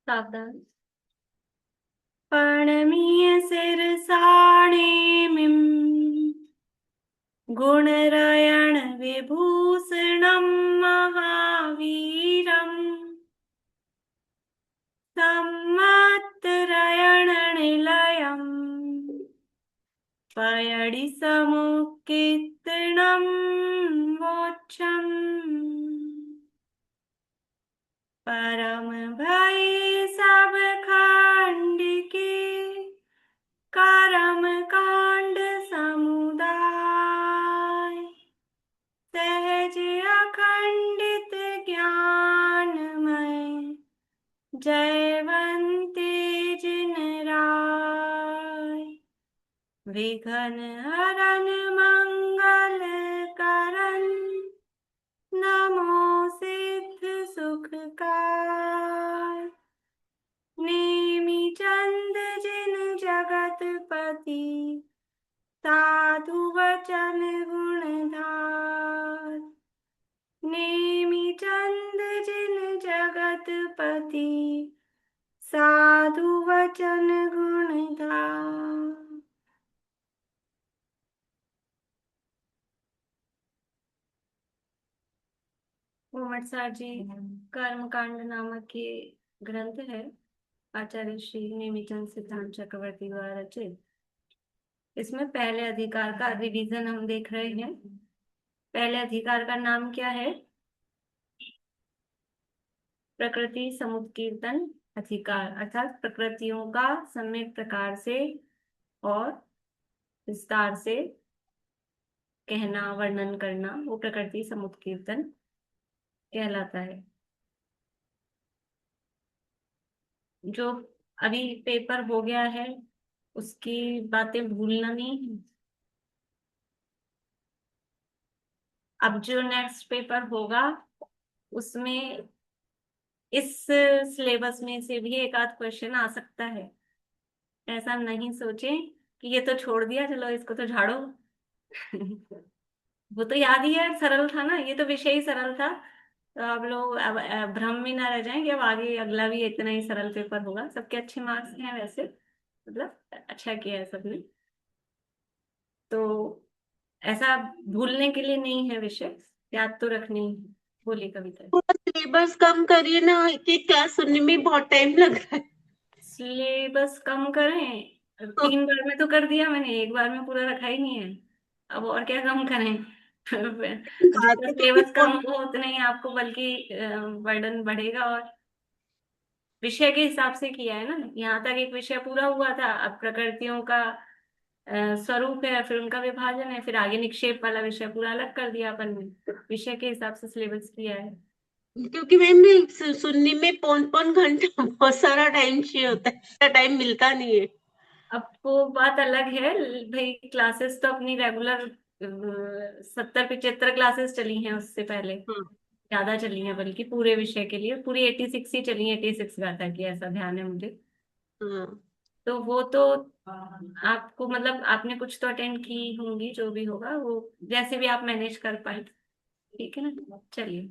सावधान। पर्णमीय शिरसाणेमिं गुणरयण विभूषणं महावीरम् सम्मत्तरयण निलयम् पयडि समुत्कीर्तनं वोच्चम् परम भय सब खांडिके करम कांड समुदाय सहज अखंडित ज्ञानमय जयवंती जिन राय विघ्न हरन मंगल करन नमो सिद्ध सुखकार नेमि चंद जिन जगतपति साधु वचन गुणधार नेमि चंद जिन जगतपति साधु वचन गुणधार। मोमटसार जी कर्मकांड नामक ये ग्रंथ है, आचार्य श्री नेमिचंद सिद्धांत चक्रवर्ती द्वारा रचित। इसमें पहले अधिकार का रिवीजन हम देख रहे हैं। पहले अधिकार का नाम क्या है? प्रकृति समुत्कीर्तन अधिकार, अर्थात प्रकृतियों का सम्यक प्रकार से और विस्तार से कहना, वर्णन करना, वो प्रकृति समुत्कीर्तन कहलाता है। जो अभी पेपर हो गया है उसकी बातें भूलना नहीं। अब जो नेक्स्ट पेपर होगा उसमें इस सिलेबस में से भी एक आध क्वेश्चन आ सकता है। ऐसा नहीं सोचें कि ये तो छोड़ दिया, चलो इसको तो झाड़ो। वो तो याद ही है, सरल था ना, ये तो विषय ही सरल था। तो आप लोग अब भ्रम में ना रह जाएं कि अब आगे अगला भी इतना ही सरल पेपर होगा। सबके अच्छे मार्क्स हैं वैसे, मतलब अच्छा किया है सबने। तो ऐसा भूलने के लिए नहीं है विषय, याद तो रखनी ही है। बोलिए कविता। थोड़ा सिलेबस कम करिए ना, कि क्लास सुनने में बहुत टाइम लग रहा है। सिलेबस कम करें? 3 बार में तो कर दिया मैंने, एक बार में पूरा रखा ही नहीं है। अब और क्या कम करें? जितना बातें तो सिलेबस कम बहुत। हो उतना ही आपको बल्कि बर्डन बढ़ेगा। और विषय के हिसाब से किया है ना, यहाँ तक एक विषय पूरा हुआ था। अब प्रकृतियों का स्वरूप है, फिर उनका विभाजन है, फिर आगे निक्षेप वाला विषय पूरा अलग कर दिया अपन ने। विषय के हिसाब से सिलेबस किया है। क्योंकि मैम सुनने में पौन पौन घंटा बहुत सारा टाइम चाहिए होता है, इतना टाइम मिलता नहीं है। अब वो बात अलग है भाई, क्लासेस तो अपनी रेगुलर 70-75 क्लासेस चली हैं उससे पहले, हाँ। ज्यादा चली हैं बल्कि। पूरे विषय के लिए पूरी 86 ही चली हैं, 86 गाथा की, ऐसा ध्यान है मुझे। हाँ। तो वो तो आपको मतलब आपने कुछ तो अटेंड की होंगी, जो भी होगा वो जैसे भी आप मैनेज कर पाए। ठीक है ना, चलिए।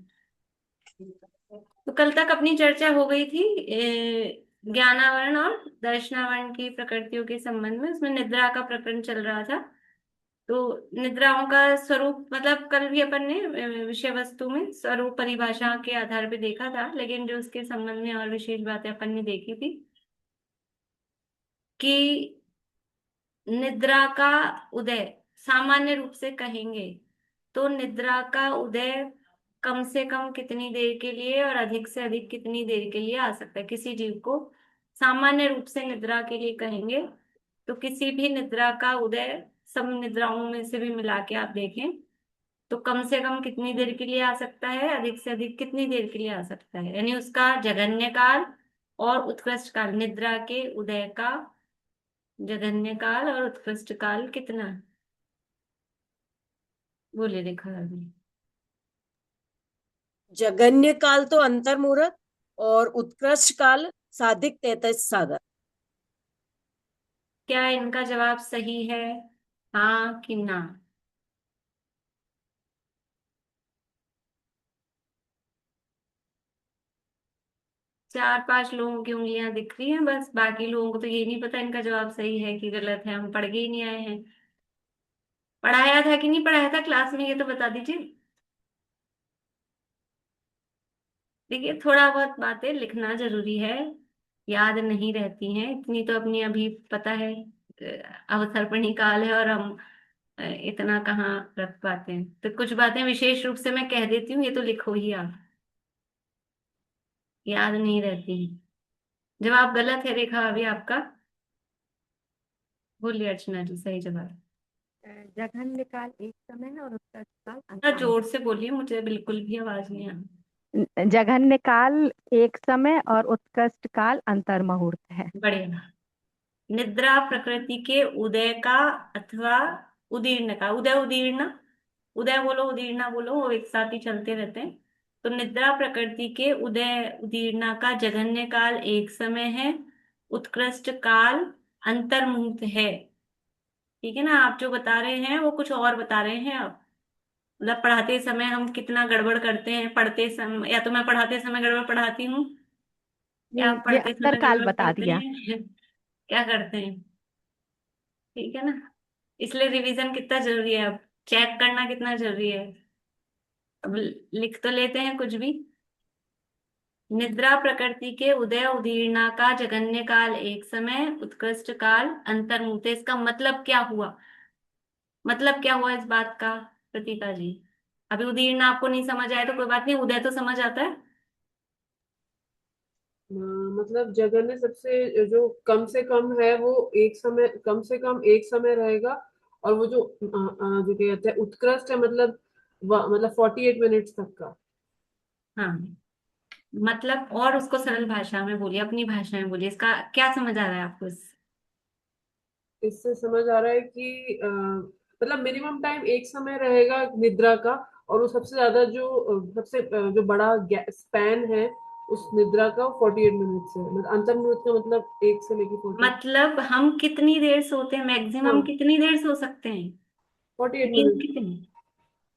तो कल तक अपनी चर्चा हो गई थी ज्ञानावरण और दर्शनावरण की प्रकृतियों के संबंध में। उसमें निद्रा का प्रकरण चल रहा था। तो निद्राओं का स्वरूप मतलब कल भी अपन ने विषय वस्तु में स्वरूप परिभाषा के आधार पे देखा था, लेकिन जो उसके संबंध में और विशेष बातें अपन ने देखी थी कि निद्रा का उदय सामान्य रूप से कहेंगे तो निद्रा का उदय कम से कम कितनी देर के लिए और अधिक से अधिक कितनी देर के लिए आ सकता है किसी जीव को। सामान्य रूप से निद्रा के लिए कहेंगे तो किसी भी निद्रा का उदय सब निद्राओं में से भी मिला के आप देखें तो कम से कम कितनी देर के लिए आ सकता है, अधिक से अधिक कितनी देर के लिए आ सकता है। यानी उसका जघन्य काल और उत्कृष्ट काल, निद्रा के उदय का जघन्य काल और उत्कृष्ट काल कितना है? बोले देखो अभी। जगन्य काल तो अंतर्मुहूर्त और उत्कृष्ट काल साधिक 33 सागर। क्या इनका जवाब सही है, हाँ कि ना? 4-5 लोगों की उंगलियां दिख रही हैं बस, बाकी लोगों को तो ये नहीं पता इनका जवाब सही है कि गलत है, हम पढ़ के ही नहीं आए हैं। पढ़ाया था कि नहीं पढ़ाया था क्लास में, ये तो बता दीजिए। देखिए, थोड़ा बहुत बातें लिखना जरूरी है, याद नहीं रहती हैं इतनी तो अपनी, अभी पता है अवसर्पणी काल है और हम इतना कहाँ रख पाते हैं, तो कुछ बातें विशेष रूप से मैं कह देती हूँ, ये तो लिखो ही आप, याद नहीं रहती हैं। जवाब गलत है रेखा अभी आपका, बोलिए अर्चना जी सही जवाब। जघन्य काल एक समय है और उत्कर्ष काल थोड़ा अंतर जोर से बोलिए, मुझे बिल्कुल भी आवाज नहीं आ रही। मुहूर्त। जघन्य काल एक समय और उत्कृष्ट काल अंतर मुहूर्त है। बढ़िया। निद्रा प्रकृति के उदय का अथवा उदीर्ण का, उदय उदीर्ण, उदय बोलो उदीर्णा बोलो, वो एक साथ ही चलते रहते हैं। तो निद्रा प्रकृति के उदय उदीर्णा का जघन्य काल एक समय है, उत्कृष्ट काल अंतर्मुहूर्त है। ठीक है ना, आप जो बता रहे हैं वो कुछ और बता रहे हैं आप, मतलब पढ़ाते समय हम कितना गड़बड़ करते हैं, पढ़ते समय, या तो मैं पढ़ाते समय गड़बड़ पढ़ाती हूँ, या आप ये पढ़ते अंतर समय काल गड़बड़ बता करते दिया। हैं क्या करते हैं। ठीक है ना, इसलिए रिवीजन कितना जरूरी है, अब चेक करना कितना जरूरी है। अब लिख तो लेते हैं कुछ भी। निद्रा प्रकृति के उदय उदीर्णा का जगन्य काल एक समय, उत्कृष्ट काल अंतर्मुहूर्त। इसका मतलब क्या हुआ, मतलब क्या हुआ इस बात का, प्रतीका जी। अभी उदीर्णा आपको नहीं समझ आया तो कोई बात नहीं, उदय तो समझ आता है। मतलब जगन्य सबसे जो कम से कम है वो एक समय, कम से कम एक समय रहेगा। और वो जो जो कहते हैं उत्कृष्ट है, मतलब मतलब 48 मिनट्स तक का। हाँ, मतलब और उसको सरल भाषा में बोलिए, अपनी भाषा में बोलिए, इसका क्या समझ आ रहा है आपको इस। इससे समझ आ रहा है कि मतलब मिनिमम टाइम एक समय रहेगा निद्रा का। और वो सबसे ज्यादा जो सबसे जो बड़ा स्पैन है उस निद्रा का 48 मिनट्स है। मतलब अंतर्मुहूर्त का मतलब 1 से लेके 40। मतलब हम कितनी देर सोते हैं, मैक्सिमम हाँ, कितनी देर सो सकते हैं, 48 मिनट। नींद कितनी।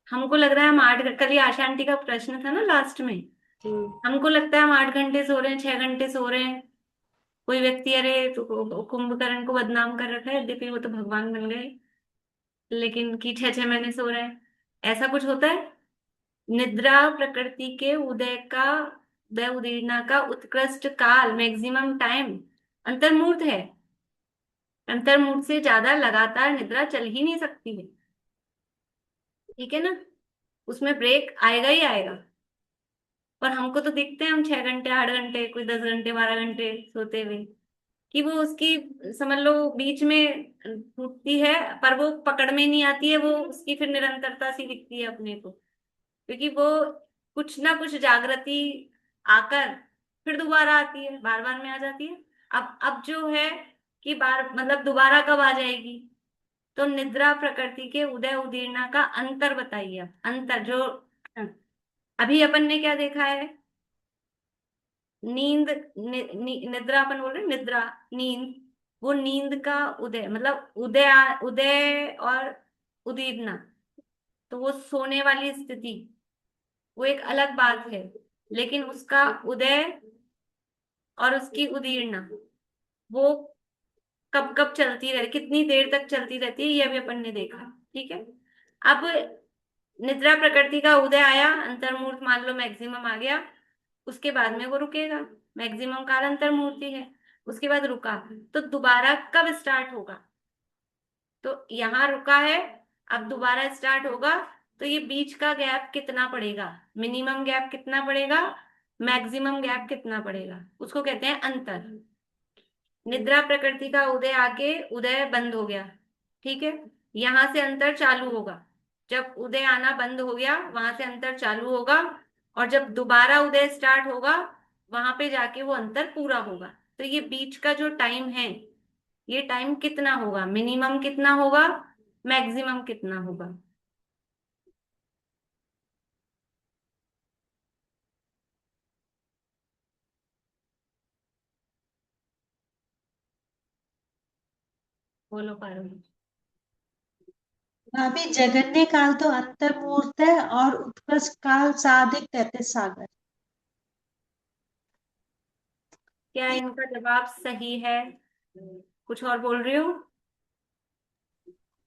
हमको लग रहा है हम 8 घंटे, कल ये आशा आंटी का प्रश्न था ना लास्ट में, हम्म। हमको लगता है हम 8 घंटे सो रहे हैं, 6 घंटे सो रहे हैं। कोई व्यक्ति, अरे तो कुंभकर्ण को बदनाम कर रखा है, यद्यपि वो तो भगवान बन गए, लेकिन कि 6-6 महीने सो रहे हैं, ऐसा कुछ होता है। निद्रा प्रकृति के उदय का, उदय उदीर्णा का उत्कृष्ट काल, मैक्सिमम टाइम अंतर्मुहूर्त है। अंतर्मुहूर्त से ज्यादा लगातार निद्रा चल ही नहीं सकती है। ठीक है ना, उसमें ब्रेक आएगा ही आएगा। पर हमको तो दिखते हैं हम 6 घंटे 8 घंटे, कोई 10 घंटे 12 घंटे सोते हुए, कि वो उसकी, समझ लो बीच में टूटती है, पर वो पकड़ में नहीं आती है, वो उसकी फिर निरंतरता सी दिखती है अपने को, क्योंकि वो कुछ ना कुछ जागृति आकर फिर दोबारा आती है, बार बार में आ जाती है। अब जो है कि बार मतलब दोबारा कब आ जाएगी, तो निद्रा प्रकृति के उदय उदीर्णा का अंतर बताइए आप। अंतर जो अभी अपन ने क्या देखा है, नींद, निद्रा अपन बोल रहे हैं, निद्रा नींद, वो नींद का उदय, मतलब उदय और उदीरना, तो वो सोने वाली स्थिति, वो एक अलग बात है। लेकिन उसका उदय और उसकी उदीरना, वो कब कब चलती रहे, कितनी देर तक चलती रहती है, ये अभी अपन ने देखा। ठीक है, अब निद्रा प्रकृति का उदय आया, अंतर्मुहूर्त मान लो मैक्सिमम आ गया, उसके बाद में वो रुकेगा, मैक्सिमम काल अंतर्मुहूर्ती है, उसके बाद रुका, तो दोबारा कब स्टार्ट होगा, तो यहाँ रुका है, अब दोबारा स्टार्ट होगा, तो ये बीच का गैप कितना पड़ेगा, मिनिमम गैप कितना पड़ेगा, मैक्सिमम गैप कितना पड़ेगा, उसको कहते हैं अंतर। निद्रा प्रकृति का उदय आके उदय बंद हो गया, ठीक है, यहां से अंतर चालू होगा, जब उदय आना बंद हो गया वहां से अंतर चालू होगा, और जब दोबारा उदय स्टार्ट होगा वहां पे जाके वो अंतर पूरा होगा। तो ये बीच का जो टाइम है, ये टाइम कितना होगा, मिनिमम कितना होगा, मैक्सिमम कितना होगा। बोलो पारो। भाभी जगन्य काल तो अंतर मुहूर्त है और उत्कृष्ट काल साधिक 33 सागर। क्या इनका जवाब सही है? कुछ और बोल रही हो?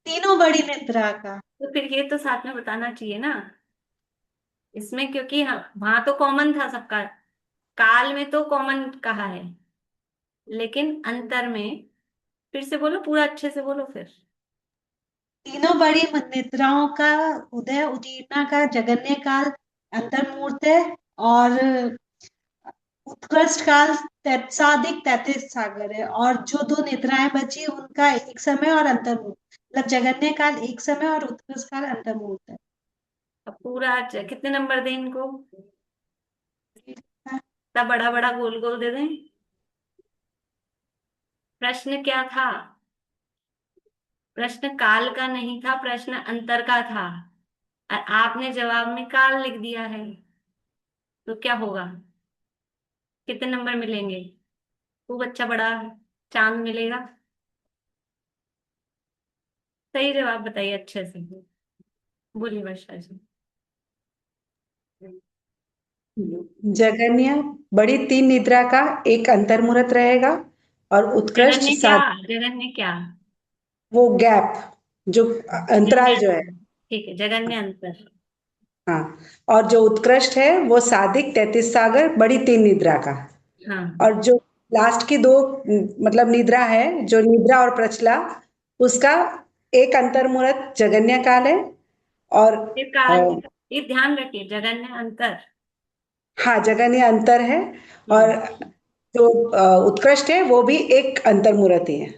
तीनों बड़ी निद्रा का। तो फिर ये तो साथ में बताना चाहिए ना इसमें, क्योंकि वहां तो कॉमन था सबका, काल में तो कॉमन कहा है, लेकिन अंतर में, फिर से बोलो, पूरा अच्छे से बोलो फिर। तीनों बड़ी निद्राओं का उदय उदीरना का जगन्य काल अंतर्मुहूर्त है, और उत्कृष्ट काल तत्सादिक तैतीस सागर है, और जो दो निद्राएं बची उनका एक समय और अंतर्मुहूर्त, मतलब जगन्य काल एक समय और उत्कृष्ट काल अंतर्मुहूर्त है। अब पूरा कितने नंबर दें इनको? हाँ, इतना बड़ा बड़ा गोल गोल दे दें? प्रश्न क्या था? प्रश्न काल का नहीं था, प्रश्न अंतर का था, और आपने जवाब में काल लिख दिया है, तो क्या होगा? कितने नंबर मिलेंगे? खूब अच्छा बड़ा चांद मिलेगा। सही जवाब बताइए अच्छे से, बोलिए वर्षा जी। जगन्य बड़ी तीन निद्रा का एक अंतर्मुहूर्त रहेगा, और उत्कृष्ट जगन्य क्या? सात जगन्य क्या? वो गैप, जो जगन्य अंतराल जो है। अंतर, ठीक है, जगन्य अंतर। हाँ, और जो उत्कृष्ट है वो सादिक तैतीस सागर बड़ी तीन निद्रा का। हाँ, और जो लास्ट की दो मतलब निद्रा है, जो निद्रा और प्रचला, उसका एक अंतर्मुहूर्त जगन्य काल है। और ये अ, काल, ये ध्यान रखिए, जगन्य अंतर। हाँ, जगन्य अंतर है। और हम्म। जो उत्कृष्ट है वो भी एक अंतर्मुहूर्त ही है।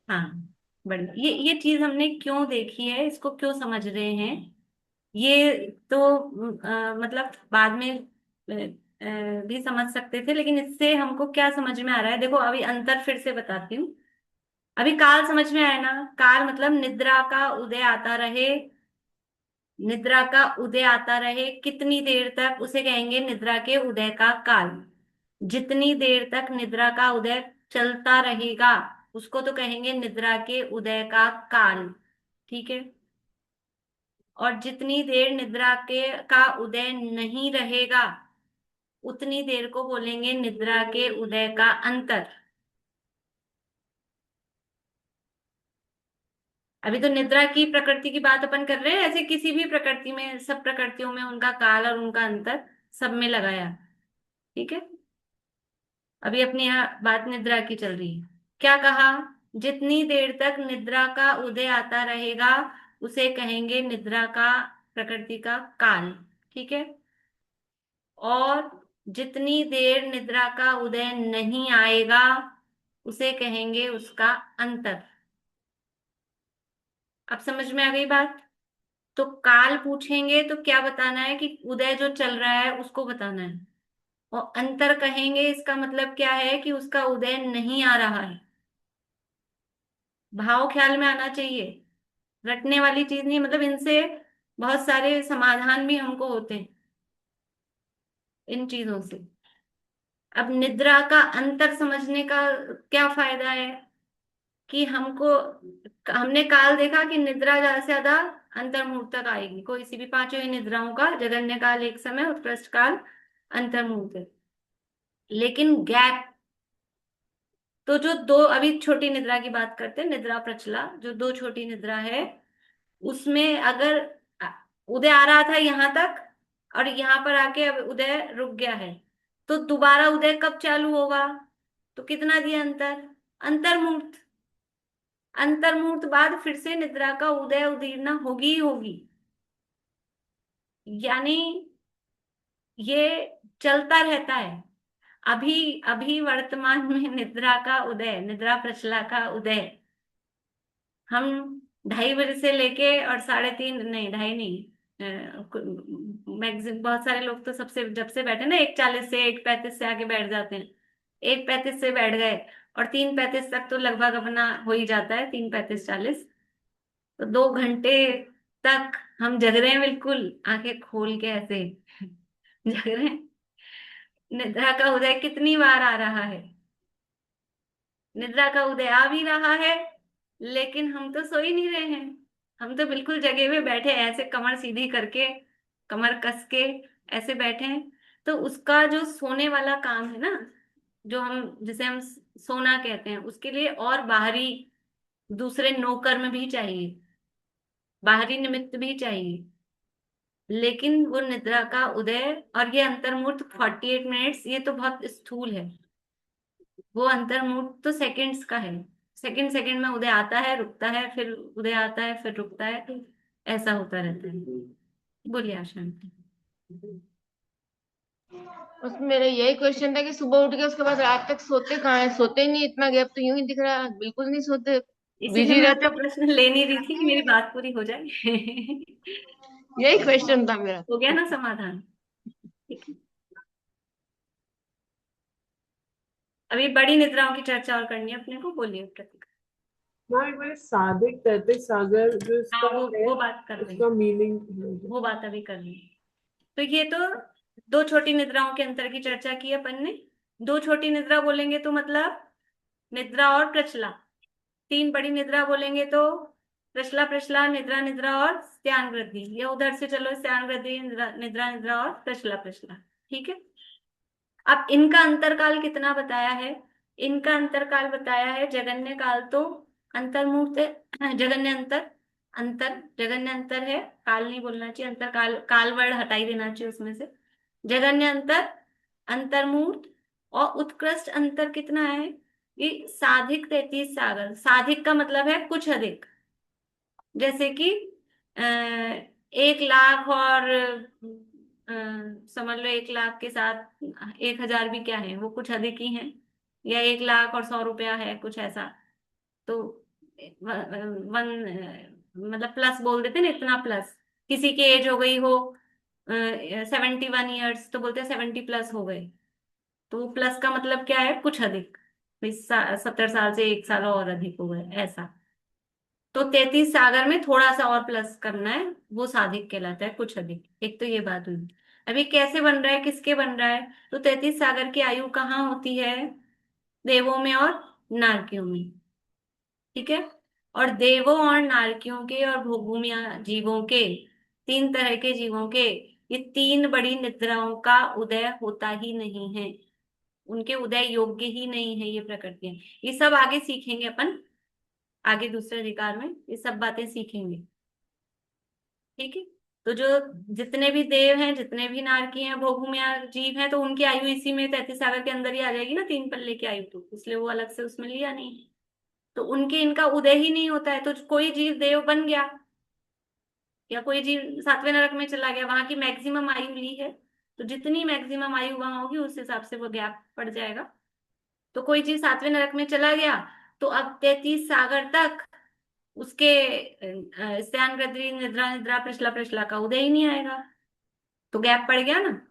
हाँ, बढ़िया। ये चीज हमने क्यों देखी है, इसको क्यों समझ रहे हैं, ये तो मतलब बाद में भी समझ सकते थे, लेकिन इससे हमको क्या समझ में आ रहा है, देखो अभी अंतर फिर से बताती हूँ। अभी काल समझ में आया ना? काल मतलब निद्रा का उदय आता रहे, निद्रा का उदय आता रहे कितनी देर तक, उसे कहेंगे निद्रा के उदय का काल। जितनी देर तक निद्रा का उदय चलता रहेगा, उसको तो कहेंगे निद्रा के उदय का काल। ठीक है। और जितनी देर निद्रा के का उदय नहीं रहेगा, उतनी देर को बोलेंगे निद्रा के उदय का अंतर। अभी तो निद्रा की प्रकृति की बात अपन कर रहे हैं, ऐसे किसी भी प्रकृति में, सब प्रकृतियों में उनका काल और उनका अंतर सब में लगाया। ठीक है। अभी अपनी यहाँ बात निद्रा की चल रही है। क्या कहा? जितनी देर तक निद्रा का उदय आता रहेगा, उसे कहेंगे निद्रा का, प्रकृति का काल। ठीक है। और जितनी देर निद्रा का उदय नहीं आएगा, उसे कहेंगे उसका अंतर। अब समझ में आ गई बात? तो काल पूछेंगे तो क्या बताना है, कि उदय जो चल रहा है उसको बताना है। और अंतर कहेंगे, इसका मतलब क्या है, कि उसका उदय नहीं आ रहा है। भाव ख्याल में आना चाहिए, रटने वाली चीज नहीं, मतलब इनसे बहुत सारे समाधान भी हमको होते हैं इन चीजों से। अब निद्रा का अंतर समझने का क्या फायदा है, कि हमको, हमने काल देखा कि निद्रा ज्यादा से ज्यादा अंतर मुहूर्त तक आएगी, कोई सी भी पांचों ही निद्राओं का जगन्य काल एक समय, उत्कृष्ट काल अंतर मुहूर्त। लेकिन गैप, तो जो दो, अभी छोटी निद्रा की बात करते हैं, निद्रा प्रचला, जो दो छोटी निद्रा है, उसमें अगर अ, उदय आ रहा था यहां तक, और यहां पर आके अब उदय रुक गया है, तो दोबारा उदय कब चालू होगा? तो कितना दिया अंतर? अंतर मुहूर्त। अंतर मुहूर्त बाद फिर से निद्रा का उदय उदीरना होगी ही होगी। यानी ये चलता रहता है। अभी अभी वर्तमान में निद्रा का उदय, निद्रा प्रचला का उदय, हम 2:30 बजे से लेके और 3:30, नहीं 2:30 नहीं, मैक्सिमम बहुत सारे लोग तो सबसे जब से बैठे ना 1:40 से 1:35 से आके बैठ जाते हैं, 1:35 से बैठ गए और 3:35 तक तो लगभग अपना हो ही जाता है, 3:35 40, तो 2 घंटे तक हम जग रहे हैं, बिल्कुल आंखें खोल के ऐसे जग रहे हैं। निद्रा का उदय कितनी बार आ रहा है? निद्रा का उदय आ भी रहा है, लेकिन हम तो सो ही नहीं रहे हैं, हम तो बिल्कुल जगे हुए बैठे हैं, ऐसे कमर सीधी करके, कमर कस के ऐसे बैठे हैं। तो उसका जो सोने वाला काम है ना, जो हम जिसे हम सोना कहते हैं, उसके लिए और बाहरी दूसरे नौकर्म भी चाहिए, बाहरी निमित्त भी चाहिए। लेकिन वो निद्रा का उदय और ये अंतर्मुहूर्त 48 मिनट्स, ये तो बहुत स्थूल है। वो अंतर्मुहूर्त तो सेकंड्स का है, सेकंड सेकंड में उदय आता है, रुकता है, फिर उदय आता है, फिर रुकता है, तो ऐसा होता रहता है। बोलिए आशा आंटी। उसमें मेरा यही क्वेश्चन था कि सुबह उठ के उसके बाद रात तक सोते कहाँ है? सोते नहीं, इतना गैप तो यूं ही दिख रहा है, बिल्कुल नहीं सोते, इसीलिए बिजी मैं रहते। आपका प्रश्न ले नहीं रही थी कि मेरी बात पूरी हो जाए। यही क्वेश्चन था मेरा। हो गया ना समाधान? ठीक है। अभी बड़ी निद्राओं की चर्चा और करनी है अपने को। बोलिए प्रतीक। हाँ, एक बार सादिक तैतिक सागर जो इसका हाँ, है, वो बात कर रही उसका हूँ, मीनिंग। वो बात अभी कर रही हूँ। तो ये तो दो छोटी निद्राओं के अंतर की चर्चा की अपन ने। दो छोटी निद्रा बोलेंगे तो मतलब निद्रा और प्रचला। तीन बड़ी निद्रा बोलेंगे तो प्रचला प्रचला, निद्रा निद्रा और स्त्यान वृद्धि। या उधर से चलो, स्त्यान वृद्धि, निद्रा निद्रा निद्रा और प्रचला प्रचला। ठीक है। अब इनका अंतरकाल कितना बताया है? इनका अंतरकाल बताया है जगन्य काल तो अंतर्मुहूर्त है, जगन्य अंतर, अंतर जगन्य अंतर है, काल नहीं बोलना चाहिए, अंतर काल, काल वर्ड हटा ही देना चाहिए उसमें से। जगन्य अंतर, अंतर्मुहूर्त, और उत्कृष्ट अंतर कितना है? ये साधिक 33 सागर। साधिक का मतलब है कुछ अधिक, जैसे कि 1 लाख और समझ लो 1 लाख के साथ 1,000 भी क्या है, वो कुछ अधिक ही है। या 1 लाख और 100 रुपया है, कुछ ऐसा। तो मतलब प्लस बोल देते ना, इतना प्लस। किसी की एज हो गई हो 71 ईयर्स, तो बोलते हैं 70 प्लस हो गए। तो प्लस का मतलब क्या है? कुछ अधिक। 70 साल से 1 साल और अधिक हो गए, ऐसा। तो 33 सागर में थोड़ा सा और प्लस करना है, वो साधिक कहलाता है, कुछ अधिक। एक तो ये बात हुई। अभी कैसे बन रहा है, किसके बन रहा है? तो 33 सागर की आयु कहाँ होती है? देवों में और नारकियों में। ठीक है। और देवों और नारकियों के और भोगभूमि जीवों के, तीन तरह के जीवों के, ये तीन बड़ी निद्राओं का उदय होता ही नहीं है। उनके उदय योग्य ही नहीं है ये प्रकृतियां। ये सब आगे सीखेंगे अपन, आगे दूसरे अधिकार में ये सब बातें सीखेंगे। ठीक है। तो जो जितने भी देव हैं, जितने भी नारकी हैं, भोगभूमि जीव हैं, तो उनकी आयु इसी में 33 सागर के अंदर ही आ जाएगी ना, 3 पल्ले की आयु, तो इसलिए वो अलग से उसमें लिया नहीं। तो उनके इनका उदय ही नहीं होता है, तो कोई जीव देव बन गया या कोई जीव 7वें नरक में चला गया, वहां की मैक्सिमम आयु ली है, तो जितनी मैक्सिमम आयु वहां होगी उस हिसाब से वो गैप पड़ जाएगा। तो कोई जीव 7वें नरक में चला गया, तो अब 33 सागर तक उसके स्त्यान गृध्री, निद्रा निद्रा, प्रश्ला प्रश्ला का उदय ही नहीं आएगा, तो गैप पड़ गया ना।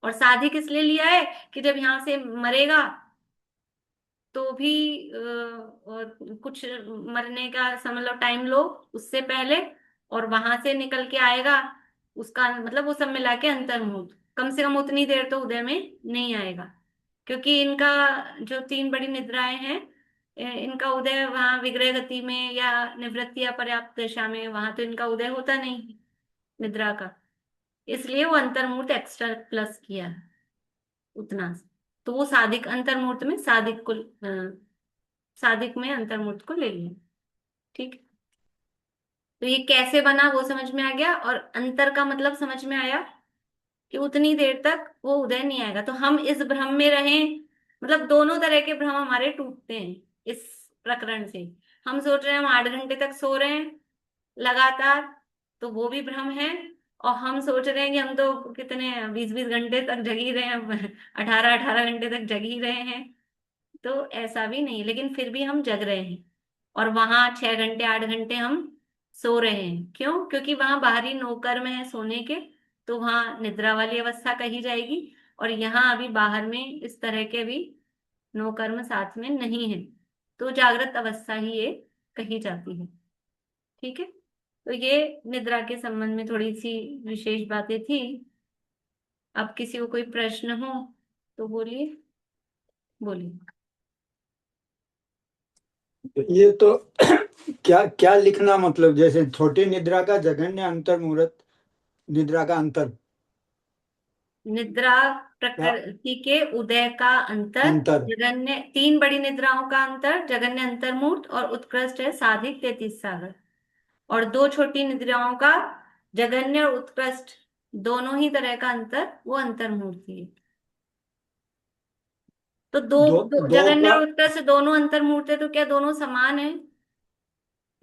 और साधिक इसलिए लिया है कि जब यहां से मरेगा तो भी कुछ मरने का समझ लो टाइम लो उससे पहले, और वहां से निकल के आएगा, उसका मतलब वो सब मिला के अंतर्मुहूर्त कम से कम उतनी देर तो उदय में नहीं आएगा। क्योंकि इनका जो तीन बड़ी निद्राएं हैं, इनका उदय वहां विग्रह गति में या निवृत्ति या पर्याप्त दशा में, वहां तो इनका उदय होता नहीं निद्रा का। इसलिए वो अंतर्मुहूर्त एक्स्ट्रा प्लस किया है उतना। तो वो साधिक अंतर्मुहूर्त में साधिक को साधिक में अंतर्मुहूर्त को ले लिया। ठीक है। तो ये कैसे बना वो समझ में आ गया, और अंतर का मतलब समझ में आया कि उतनी देर तक वो उदय नहीं आएगा। तो हम इस भ्रम में रहें, मतलब दोनों तरह के भ्रम हमारे टूटते हैं इस प्रकरण से। हम सोच रहे हैं हम 8 घंटे तक सो रहे हैं लगातार, तो वो भी भ्रम है। और हम सोच रहे हैं कि हम तो कितने 20-20 घंटे तक जग ही रहे हैं, 18-18 घंटे तक जग ही रहे हैं, तो ऐसा भी नहीं। लेकिन फिर भी हम जग रहे हैं, और वहां 6 घंटे 8 घंटे हम सो रहे हैं। क्यों? क्योंकि वहां बाहरी नौकर्म है सोने के, तो वहां निद्रा वाली अवस्था कही जाएगी। और यहाँ अभी बाहर में इस तरह के भी नौकर्म साथ में नहीं है, तो जागृत अवस्था ही ये कही जाती है। ठीक है। तो ये निद्रा के संबंध में थोड़ी सी विशेष बातें थी। अब किसी को कोई प्रश्न हो तो बोलिए, बोलिए। ये तो क्या क्या लिखना, मतलब जैसे छोटी निद्रा का जघन्य अंतर मुहूर्त, निद्रा का अंतर। निद्रा प्रकृति के उदय का अंतर, अंतर। जगन्य 3 बड़ी निद्राओं का अंतर, जगन्य अंतर्मूर्त, और उत्कृष्ट है साधिक 33 सागर। और 2 छोटी निद्राओं का, जगन्य और उत्कृष्ट दोनों ही तरह का अंतर, वो अंतर्मूर्ति है। तो दो दो जगन्य का और उत्कृष्ट दोनों अंतर्मूर्त है, तो क्या दोनों समान है?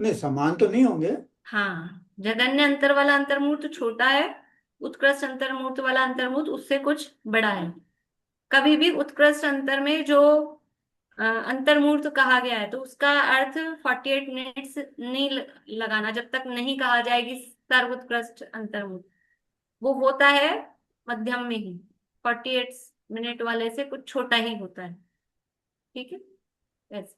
नहीं, समान तो नहीं होंगे। हाँ, जगन्य अंतर वाला अंतर्मूर्त छोटा है, उत्कृष्ट अंतर्मूर्त वाला अंतर्मूर्त उससे कुछ बड़ा है। कभी भी उत्कृष्ट अंतर में जो अंतर्मूर्त कहा गया है, तो उसका अर्थ 48 मिनट्स नहीं लगाना, जब तक नहीं कहा जाए कि सर्वोत्कृष्ट अंतर्मूर्त। वो होता है मध्यम में ही, 48 मिनट वाले से कुछ छोटा ही होता है। ठीक है, ऐसे।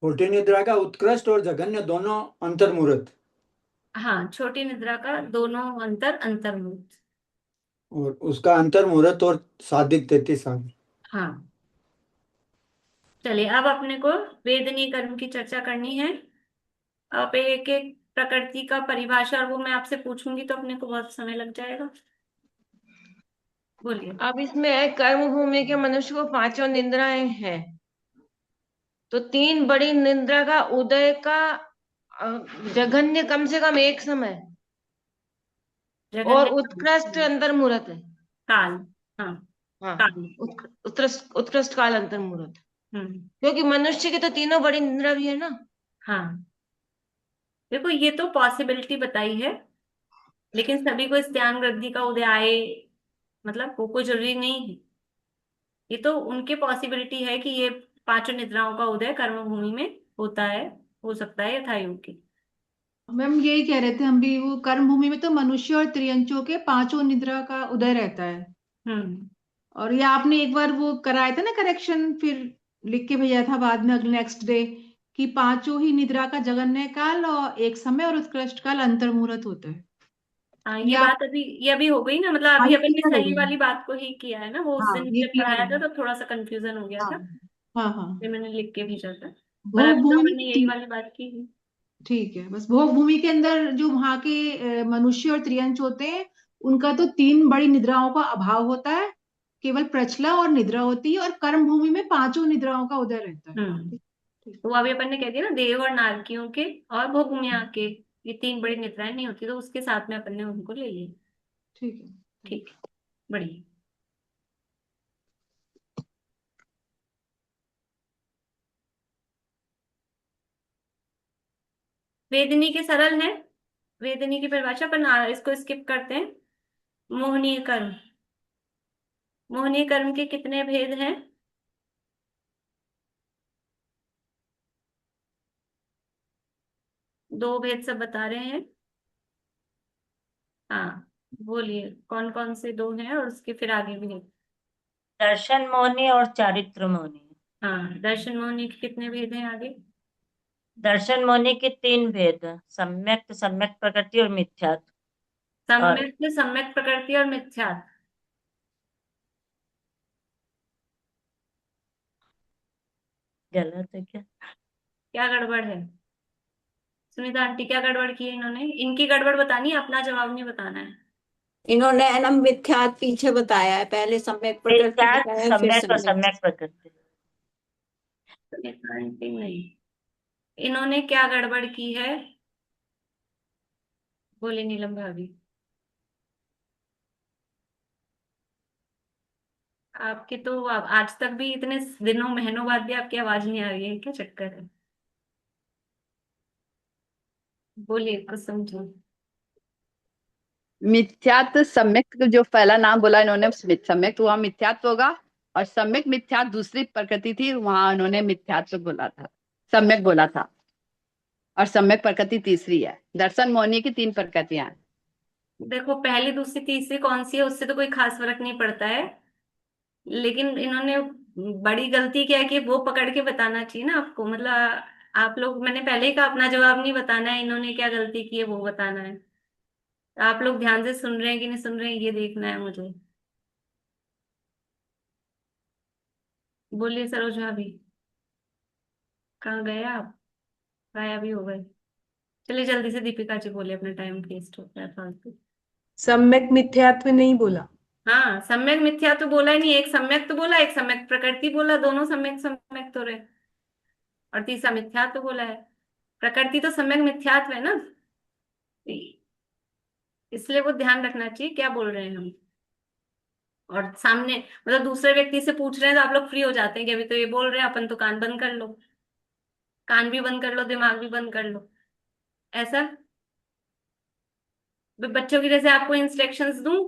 छोटी निद्रा का उत्कृष्ट और जघन्य दोनों अंतर्मुहूर्त, हाँ, छोटी निद्रा का दोनों अंतर्मूर्त। और उसका अंतर्मुहूर्त और साधिक 33 साल। हाँ, चलिए अब अपने को वेदनीय कर्म की चर्चा करनी है। अब एक एक प्रकृति का परिभाषा, और वो मैं आपसे पूछूंगी तो अपने को बहुत समय लग जाएगा। बोलिए। अब इसमें है कर्म भूमि के मनुष्य को 5 निद्राएं हैं। तो 3 बड़ी निद्रा का उदय का जघन्य कम से कम एक समय, और जगन्य उत्कृष्ट अंतर मुहूर्त है। काल। हाँ, हाँ, काल। उत्कृष्ट काल अंतर मुहूर्त। हम्म। क्योंकि मनुष्य की तो तीनों बड़ी निद्रा भी है ना। हाँ, देखो ये तो पॉसिबिलिटी बताई है, लेकिन सभी को इस ध्यान वृद्धि का उदय आए, मतलब वो कोई जरूरी नहीं है। ये तो उनके पॉसिबिलिटी है कि ये 5 निद्राओं का उदय कर्म भूमि में होता है, हो सकता है यथा योग्य। मैम यही कह रहे थे हम भी, वो कर्म भूमि में तो मनुष्य और त्रियंचों के 5 निद्रा का उदय रहता है। हम्म। और ये आपने एक बार वो कराया था ना करेक्शन, फिर लिख के भेजा था बाद में अगले नेक्स्ट डे, कि 5 ही निद्रा का जगन्य काल और एक समय और उत्कृष्ट काल अंतर्मुहूर्त होता है। हाँ, ये ये आप, बात अभी ये अभी हो गई ना, मतलब हाँ अभी ये अपन ने क्लियर हो सही गया। वाली बात को ही किया है ना, वो उस हाँ दिन ये जब क्लियर हो पढ़ाया था गया। तो थोड़ा सा कंफ्यूजन हो गया हाँ था, हाँ हाँ। फिर मैंने लिख के भेजा था। पर भोग अभी तो भूमि अपन ने में यही वाली बात की है। ठीक है, बस भोग भूमि के अंदर जो वहां के मनुष्य और त्रियंच होते हैं, उनका तो 3 बड़ी निद्राओं का अभाव होता है, केवल प्रचला और निद्रा होती है, और कर्म भूमि में 5 निद्राओं का उदय रहता है। हम्म। ठीक। तो अभी अपन ने कह दिया ना, देव और नारकियों के और भोगुमिया के ये 3 बड़ी निद्राएं नहीं होती, तो उसके साथ में अपन ने उनको ले लिया। ठीक है। ठीक है, बढ़िया। वेदनी के सरल है, वेदनी की परिभाषा पर इसको स्किप करते हैं। मोहनीय कर्म, मोहनीय कर्म के कितने भेद हैं? 2 भेद सब बता रहे हैं। हाँ, बोलिए कौन कौन से 2 हैं, और उसके फिर आगे भी है। दर्शन मोहनी और चारित्र मोहनी। हाँ, दर्शन मोहनी के कितने भेद हैं आगे? दर्शन मोहनी के 3 भेद, सम्यक, सम्यक प्रकृति और मिथ्यात्व। और सम्यक, सम्यक प्रकृति और मिथ्यात्व। गलत है क्या? क्या गड़बड़ है? सुनीता आंटी, क्या गड़बड़ की है इन्होंने? इनकी गड़बड़ बतानी है, अपना जवाब नहीं बताना है। इन्होंने अनम मिथ्यात पीछे बताया है, पहले सम्यक प्रकृति मिथ्यात्व, बताया है, फिर सम्यक और सम्यक। सम्यक प्रकृति। सुनीता आंटी नहीं, इन्होंने क्या गड़बड़ की है? बोले नीलम भाभी। आपकी तो आज तक भी इतने दिनों महीनों बाद भी आपकी आवाज नहीं आ रही है, क्या चक्कर है? बोलिए कुछ समझो। मिथ्यात्व सम्यक, जो पहला नाम बोला इन्होंने सम्यक, तो वहाँ मिथ्यात्व होगा, और सम्यक मिथ्या दूसरी प्रकृति थी, वहां उन्होंने मिथ्यात्व बोला था, सम्यक बोला था, और सम्यक प्रकृति तीसरी है। दर्शन मोहनी की 3 प्रकृतियां हैं। देखो, पहली दूसरी तीसरी कौन सी है उससे तो कोई खास फर्क नहीं पड़ता है, लेकिन इन्होंने बड़ी गलती क्या है कि वो पकड़ के बताना चाहिए ना आपको, मतलब आप लोग, मैंने पहले ही कहा अपना जवाब नहीं बताना है, इन्होंने क्या गलती की है वो बताना है। आप लोग ध्यान से सुन रहे हैं कि नहीं सुन रहे हैं, ये देखना है मुझे। बोलिए सरोज भाभी, कहाँ गए आप? गायब भी हो गए। चलिए जल्दी से दीपिका जी बोले, अपना टाइम वेस्ट होता है फालतू। सम्यक मिथ्यात्व नहीं बोला। हाँ, सम्यक मिथ्या तो बोला ही नहीं, एक सम्यक तो बोला, एक सम्यक प्रकृति बोला, दोनों सम्यक सम्यक तो रहे, और तीसरा मिथ्या तो बोला है। प्रकृति तो सम्यक मिथ्यात्व है ना, इसलिए वो ध्यान रखना चाहिए क्या बोल रहे हैं हम। और सामने मतलब दूसरे व्यक्ति से पूछ रहे हैं तो आप लोग फ्री हो जाते हैं कि अभी तो ये बोल रहे हैं, अपन तो कान बंद कर लो, कान भी बंद कर लो, दिमाग भी बंद कर लो, ऐसा। बच्चों की जैसे आपको इंस्ट्रक्शंस दूं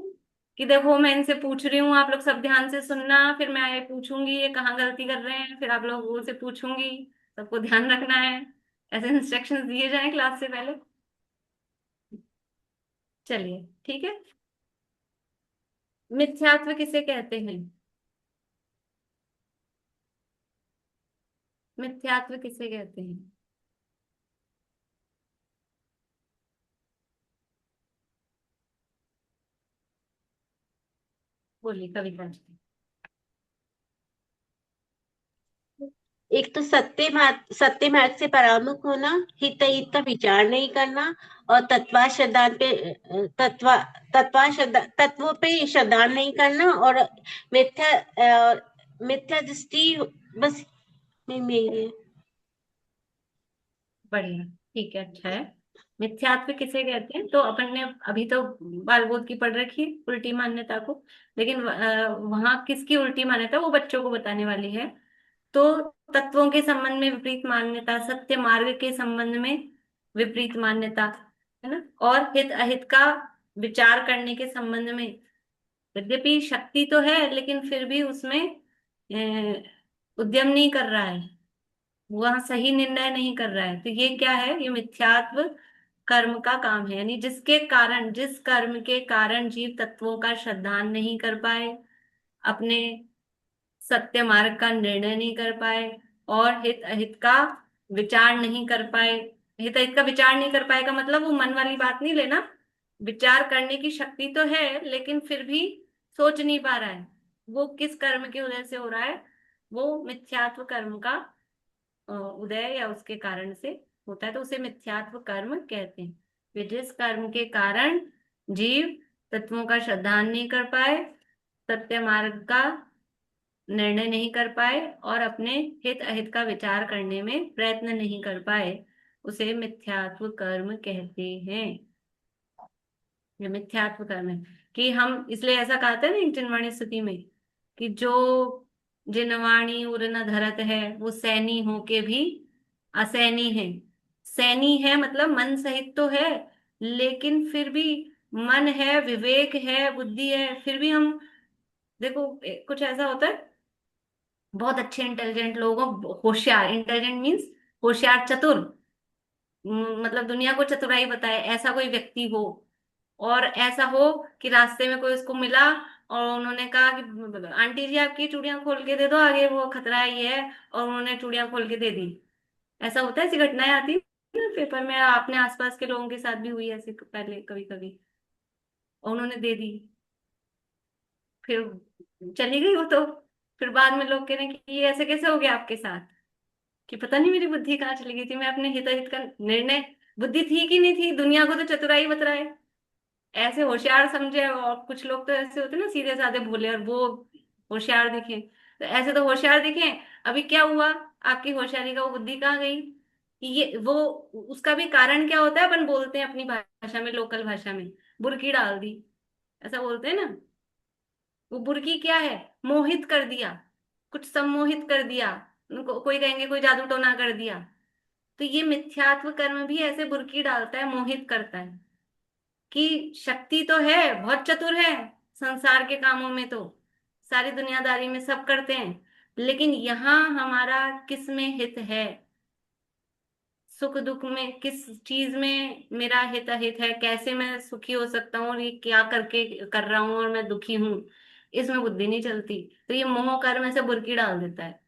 कि देखो मैं इनसे पूछ रही हूँ, आप लोग सब ध्यान से सुनना, फिर मैं ये पूछूंगी ये कहाँ गलती कर रहे हैं, फिर आप लोगों से पूछूंगी, सबको ध्यान रखना है, ऐसे इंस्ट्रक्शंस दिए जाएं क्लास से पहले। चलिए ठीक है। मिथ्यात्व किसे कहते हैं? मिथ्यात्व किसे कहते हैं? बोलिए कविता जी। एक तो सत्य मार्ग से परामुख होना, हित अहित का विचार नहीं करना, और तत्वों पे श्रद्धा नहीं करना, और मिथ्या दृष्टि, बस में ये। बढ़िया, ठीक है, अच्छा है। मिथ्यात्व किसे कहते हैं? तो अपन ने अभी तो बाल बोध की पढ़ रखी है, उल्टी मान्यता को, लेकिन वहां किसकी उल्टी मान्यता वो बच्चों को बताने वाली है। तो तत्वों के संबंध में विपरीत मान्यता, सत्य मार्ग के संबंध में विपरीत मान्यता, है ना, और हित अहित का विचार करने के संबंध में, यद्यपि शक्ति तो है लेकिन फिर भी उसमें उद्यम नहीं कर रहा है, वह सही निर्णय नहीं कर रहा है, तो ये क्या है? ये मिथ्यात्व कर्म का काम है। यानी जिसके कारण, जिस कर्म के कारण जीव तत्वों का श्रद्धान नहीं कर पाए, अपने सत्य मार्ग का निर्णय नहीं कर पाए, और हित अहित का विचार नहीं कर पाए। हित अहित का विचार नहीं कर पाए का मतलब वो मन वाली बात नहीं लेना, विचार करने की शक्ति तो है लेकिन फिर भी सोच नहीं पा रहा है, वो किस कर्म की वजह से हो रहा है? वो मिथ्यात्व कर्म का उदय या उसके कारण से होता है, तो उसे मिथ्यात्व कर्म कहते हैं। फिर जिस कर्म के कारण जीव तत्वों का श्रद्धान नहीं कर पाए, सत्य मार्ग का निर्णय नहीं कर पाए, और अपने हित अहित का विचार करने में प्रयत्न नहीं कर पाए, उसे मिथ्यात्व कर्म कहते हैं। ये मिथ्यात्व कर्म है कि हम इसलिए ऐसा कहते हैं ना एक जिनवाणी स्तुति में कि जो जिनवाणी उर न धरत है वो सैनी होके भी असैनी है। सैनी है मतलब मन सहित तो है, लेकिन फिर भी मन है, विवेक है, बुद्धि है, फिर भी हम देखो कुछ ऐसा होता है, बहुत अच्छे इंटेलिजेंट लोगों, होशियार, इंटेलिजेंट मीन्स होशियार, चतुर, मतलब दुनिया को चतुराई बताए, ऐसा कोई व्यक्ति हो, और ऐसा हो कि रास्ते में कोई उसको मिला और उन्होंने कहा कि आंटी जी आपकी चूड़ियां खोल के दे दो, आगे वो खतरा है ये है, और उन्होंने चूड़ियां खोल के दे दी। ऐसा होता है, ऐसी घटनाएं आती है ना पेपर में, आपने आसपास के लोगों के साथ भी हुई ऐसे पहले कभी कभी, और उन्होंने दे दी, फिर चली गई वो तो, फिर बाद में लोग कह रहे हैं कि ये ऐसे कैसे हो गया आपके साथ, कि पता नहीं मेरी बुद्धि कहाँ चली गई थी, मैं अपने हित हित का निर्णय, बुद्धि थी कि नहीं थी, दुनिया को तो चतुराई बतराए, ऐसे होशियार समझे, और कुछ लोग तो ऐसे होते हैं ना सीधे साधे भोले, और वो होशियार दिखे, तो ऐसे तो होशियार दिखे, अभी क्या हुआ? आपकी होशियारी का वो बुद्धि कहाँ गई? कि ये वो, उसका भी कारण क्या होता है, अपन बोलते हैं अपनी भाषा में, लोकल भाषा में, बुरकी डाल दी, ऐसा बोलते हैं ना। वो बुरकी क्या है? मोहित कर दिया, कुछ सम्मोहित कर दिया, उनको कोई कहेंगे कोई जादू टोना कर दिया, तो ये मिथ्यात्व कर्म भी ऐसे बुरकी डालता है, मोहित करता है कि शक्ति तो है, बहुत चतुर है, संसार के कामों में तो, सारी दुनियादारी में सब करते हैं, लेकिन यहाँ हमारा किस में हित है, सुख दुख में किस चीज में मेरा हित अहित है, कैसे मैं सुखी हो सकता हूँ, और ये क्या करके कर रहा हूँ और मैं दुखी हूँ, इसमें बुद्धि नहीं चलती, तो ये मोह कर्म ऐसे बुरकी डाल देता है।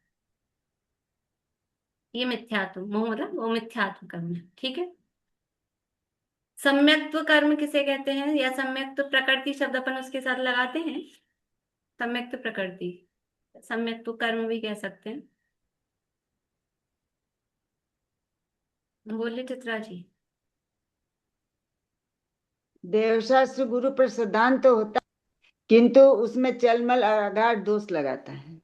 ये मिथ्यात्व, मोह मतलब वो मिथ्यात्व कर्म है, ठीक है। सम्यक्त्व कर्म किसे कहते हैं, या सम्यक्त्व प्रकृति शब्द अपन उसके साथ लगाते हैं, सम्यक्त्व प्रकृति, सम्यक्त्व कर्म भी कह सकते हैं। बोलिए चित्रा जी। देवशास्त्र गुरु पर सिद्धांत तो होता किंतु उसमें चलमल अगाध दोष लगाता है।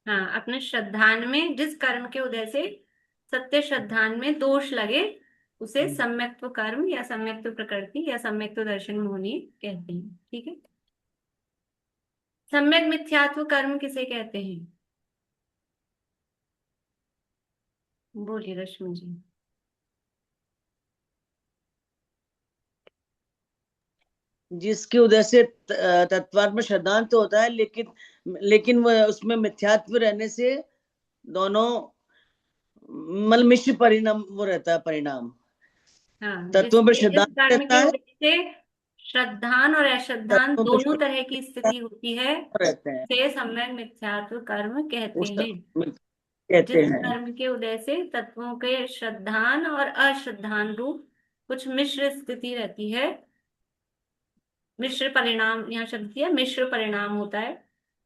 हाँ, अपने श्रद्धान में जिस कर्म के उदय से सत्य श्रद्धान में दोष लगे उसे सम्यक्त्व कर्म या सम्यक्त्व प्रकृति या सम्यक्त्व दर्शन मोहनी कहते हैं। ठीक है। सम्यक मिथ्यात्व कर्म किसे कहते हैं? बोलिए रश्मि जी। जिसके उदय से तत्वात्म श्रद्धांत तो होता है, लेकिन वह उसमें मिथ्यात्व रहने से दोनों मल मिश्र परिणाम वो रहता है परिणाम। हाँ, तत्वों पर जिस श्रद्धांत कर्म रहता के है, उदय से श्रद्धान और अश्रद्धान तत्वों दोनों पर तरह की स्थिति होती है रहते हैं, से सम्यक मिथ्यात्व कर्म कहते उसका हैं। कहते जिस हैं। कर्म के उदय से तत्वों के श्रद्धान और अश्रद्धान रूप कुछ मिश्र स्थिति रहती है, मिश्र परिणाम, यहाँ शब्द दिया मिश्र परिणाम होता है,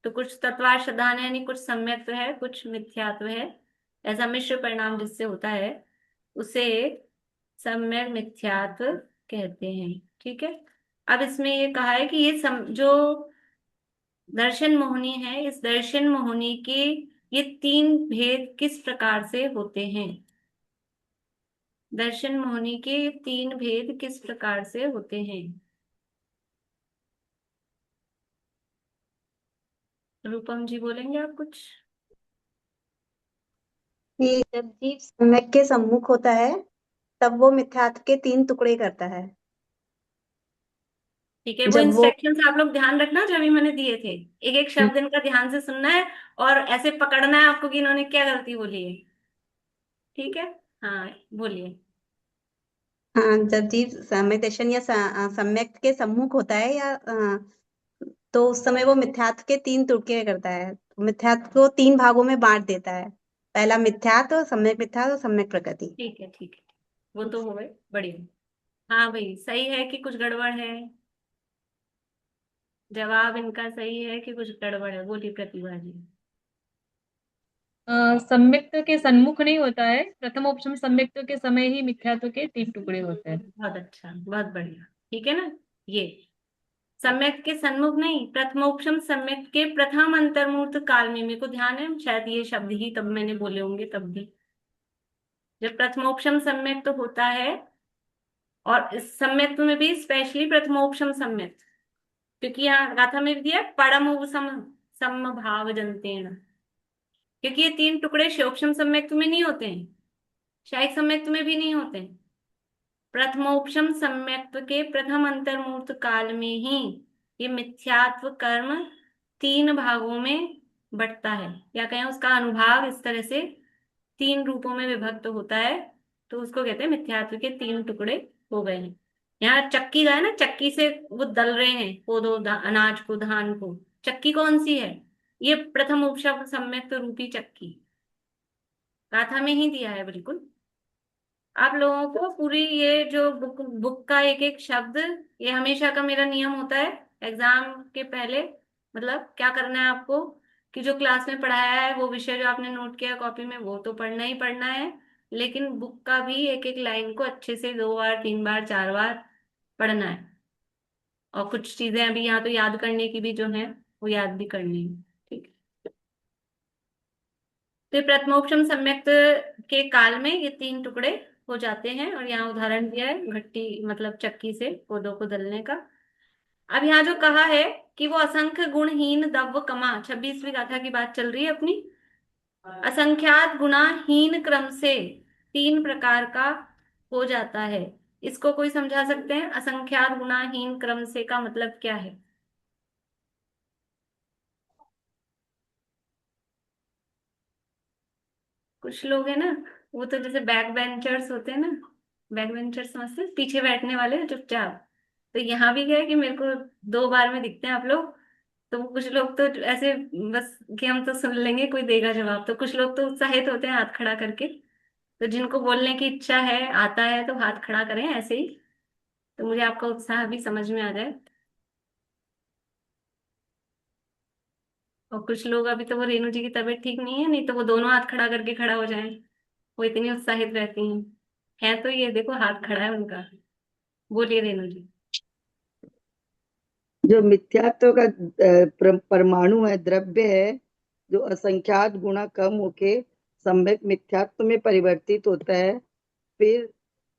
तो कुछ तत्वाश्रद्धान है यानी कुछ सम्यक्त्व है कुछ मिथ्यात्व है, ऐसा मिश्र परिणाम जिससे होता है उसे सम्यक मिथ्यात्व कहते हैं। ठीक है। अब इसमें ये कहा है कि ये जो दर्शन मोहनी है, इस दर्शन मोहनी के ये तीन भेद किस प्रकार से होते हैं? दर्शन मोहनी के तीन भेद किस प्रकार से होते हैं? रूपम जी बोलेंगे आप कुछ? कि जब जीव सम्यक के सम्मुख होता है तब वो मिथ्यात्व के तीन टुकड़े करता है। ठीक है, वो जब वो इंस्ट्रक्शंस आप लोग ध्यान रखना जो अभी मैंने दिए थे, एक एक शब्द इनका ध्यान से सुनना है और ऐसे पकड़ना है आपको कि इन्होंने क्या गलती बोली है। ठीक है। हाँ, बोलिए। हाँ, जब जीव सम्यक दर्शन या सम्यक के सम्मुख होता है या तो उस समय वो मिथ्यात्व के तीन टुकड़े करता है। मिथ्यात्व को तीन भागों में बांट देता है। पहला मिथ्यात्व, सम्यक मिथ्यात्व और सम्यक प्रकृति। ठीक है, ठीक है, वो तो हो गए, बढ़िया। हाँ भाई, सही है कि कुछ गड़बड़ है? जवाब इनका सही है कि कुछ गड़बड़ है? बोलिए प्रतिभा जी। सम्यक्त्व के सन्मुख नहीं होता है, प्रथमोपशम सम्यक्त्व के समय ही मिथ्यात्व के तीन टुकड़े होते हैं। बहुत अच्छा, बहुत बढ़िया। ठीक है ना। ये सम्यक के सन्मुख नहीं, प्रथमोपशम सम्यक के प्रथम अंतर्मुहूर्त काल में, मेरे को ध्यान है शायद ये शब्द ही तब मैंने बोले होंगे, तब भी जब प्रथमोपशम सम्यक तो होता है, और इस सम्यक में भी स्पेशली प्रथमोपशम सम्यक, क्योंकि यहाँ गाथा में भी दिया परम समभाव जनतेन, क्योंकि ये तीन टुकड़े शोक्षम सम्यक्त में नहीं होते हैं, शायिक सम्यक्त में भी नहीं होते हैं। प्रथमोपशम सम्यक्त्व के प्रथम अंतर्मूर्त काल में ही ये मिथ्यात्व कर्म तीन भागों में बंटता है, या कहें उसका अनुभाग इस तरह से तीन रूपों में विभक्त होता है, तो उसको कहते हैं मिथ्यात्व के तीन टुकड़े हो गए हैं। यहाँ चक्की का है ना, चक्की से वो दल रहे हैं कोदो अनाज को, धान को, चक्की कौन सी है? ये प्रथम उपशब्द सम्यक्त रूपी चक्की, गाथा में ही दिया है बिल्कुल। आप लोगों को पूरी ये जो बुक का एक एक शब्द, ये हमेशा का मेरा नियम होता है एग्जाम के पहले, मतलब क्या करना है आपको कि जो क्लास में पढ़ाया है वो विषय जो आपने नोट किया कॉपी में वो तो पढ़ना ही पढ़ना है, लेकिन बुक का भी एक एक लाइन को अच्छे से 2 बार 3 बार 4 बार पढ़ना है, और कुछ चीजें अभी यहाँ तो याद करने की भी जो है वो याद भी करनी है। ठीक है। तो प्रथमोपशम सम्यक्त के काल में ये तीन टुकड़े हो जाते हैं, और यहाँ उदाहरण दिया है घट्टी मतलब चक्की से कोदो को दलने का। अब यहाँ जो कहा है कि वो असंख्य गुणहीन दव्य कमा, 26वीं गाथा की बात चल रही है अपनी, असंख्यात गुणाहीन क्रम से तीन प्रकार का हो जाता है। इसको कोई समझा सकते हैं? असंख्यात गुणाहीन क्रम से का मतलब क्या है? कुछ लोग है ना, वो तो जैसे बैक बेंचर्स होते हैं ना, बैक बेंचर्स समझते हैं, पीछे बैठने वाले चुपचाप, तो यहाँ भी क्या है कि मेरे को 2 बार में दिखते हैं आप लोग, तो कुछ लोग तो ऐसे बस कि हम तो सुन लेंगे कोई देगा जवाब, तो कुछ लोग तो उत्साहित होते हैं हाथ खड़ा करके, तो जिनको बोलने की इच्छा है, आता है, तो हाथ खड़ा करें ऐसे ही, तो मुझे आपका उत्साह भी समझ में आ जाए। और कुछ लोग अभी तो वो रेणु जी की तबीयत ठीक नहीं है, नहीं तो वो दोनों हाथ खड़ा करके खड़ा हो जाएं, वो इतनी उत्साहित रहती हैं। है तो ये देखो हाथ खड़ा है उनका। बोलिए रेणु जी। जो मिथ्यात्व का परमाणु है, द्रव्य है, जो असंख्यात गुणा कम होके सम्यक मिथ्यात्व में परिवर्तित होता है, फिर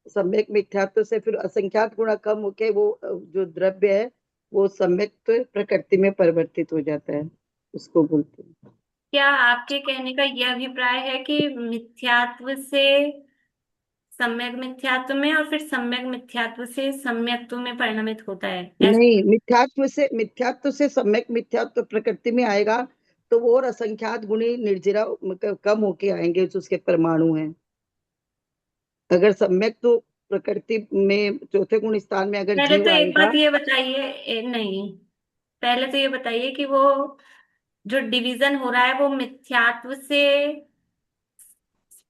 सम्यक मिथ्यात्व से फिर असंख्यात गुणा कम होके वो जो द्रव्य है वो सम्यक प्रकृति में परिवर्तित हो जाता है, उसको बोलते हैं। क्या आपके कहने का यह अभिप्राय है कि मिथ्यात्व से सम्यक मिथ्यात्व में और फिर सम्यक मिथ्यात्व से सम्यक्त्व में परिणमित होता है? नहीं, मिथ्यात्व से सम्यक मिथ्यात्व प्रकृति में आएगा तो वो और असंख्यात गुणी निर्जरा कम होके आएंगे, जो उसके परमाणु हैं। अगर सम्यक तो प्रकृति में चौथे गुण स्थान में अगर पहले जीव तो एक आएगा, बात ये बताइए, नहीं, पहले तो ये बताइए कि वो जो डिवीजन हो रहा है वो मिथ्यात्व से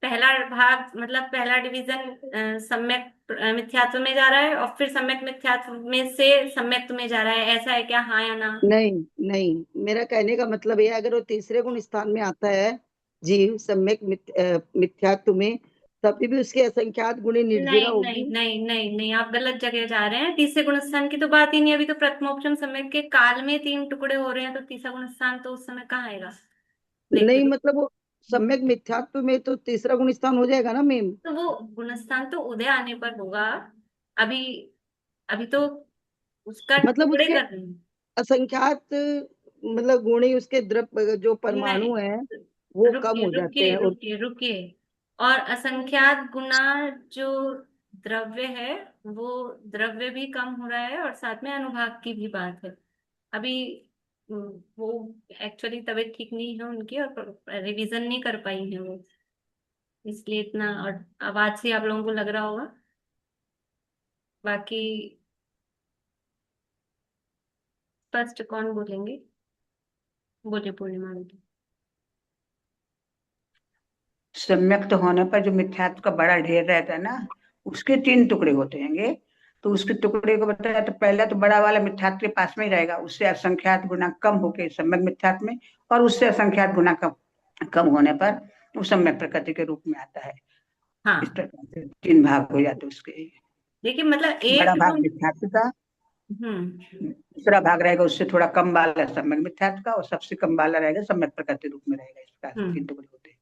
पहला भाग, मतलब पहला डिवीजन सम्यक मिथ्यात्व में जा रहा है और फिर सम्यक मिथ्यात्व में से सम्यक्त्व में जा रहा है, ऐसा है क्या? हाँ या ना? नहीं नहीं, मेरा कहने का मतलब ये है, अगर वो तीसरे गुण स्थान में आता है जीव सम्यक मिथ्यात्व में, तभी भी उसके असंख्यात गुणी निर्जरा नहीं होगी। नहीं नहीं नहीं नहीं, आप गलत जगह जा रहे हैं। तीसरे गुण स्थान की तो बात ही नहीं, अभी तो प्रथमोपचम सम्यक के काल में तीन टुकड़े हो रहे हैं, तो तीसरा गुण स्थान तो उस समय कहाँ आएगा? नहीं, देखो, मतलब वो सम्यक मिथ्यात्व में तो तीसरा गुण स्थान हो जाएगा ना मैम। तो वो गुणस्थान तो उदय आने पर होगा। अभी अभी तो उसका मतलब टुकड़े उसके कर रहे हैं। असंख्यात मतलब गुणी उसके द्रव्य जो नहीं, परमाणु है वो कम रुकिए हो जाते रुकिए हैं। और रुकिए रुकिए। और असंख्यात गुना जो द्रव्य है, वो द्रव्य भी कम हो रहा है और साथ में अनुभाग की भी बात है। अभी वो एक्चुअली तबीयत ठीक नहीं है उनकी और रिवीजन नहीं कर पाई है वो, इसलिए इतना, और आवाज से आप लोगों को लग रहा होगा। बाकी फर्स्ट कौन बोलेंगे? बोलिए पूर्णिमा दीदी। सम्यक्त होने पर जो मिथ्यात्व का बड़ा ढेर रहता है ना, उसके तीन टुकड़े होते हैंगे। तो उसके टुकड़े को बताया तो पहला तो बड़ा वाला मिथ्यात्व के पास में ही रहेगा, उससे असंख्यात गुना कम होके सम्यक मिथ्यात्व में, और उससे असंख्यात गुना कम होने पर वो सम्यक प्रकृति के रूप में आता है। हाँ, इस प्रकार से तीन भाग हो जाते उसके। देखिए मतलब बड़ा एक भाग जो मिथ्यात्व का, हम्म दूसरा भाग रहेगा उससे थोड़ा कम वाला सम्यक मिथ्यात्व का, और सबसे कम वाला रहेगा सम्यक प्रकृति रूप में रहेगा। इस प्रकार से तीन टुकड़े होते हैं।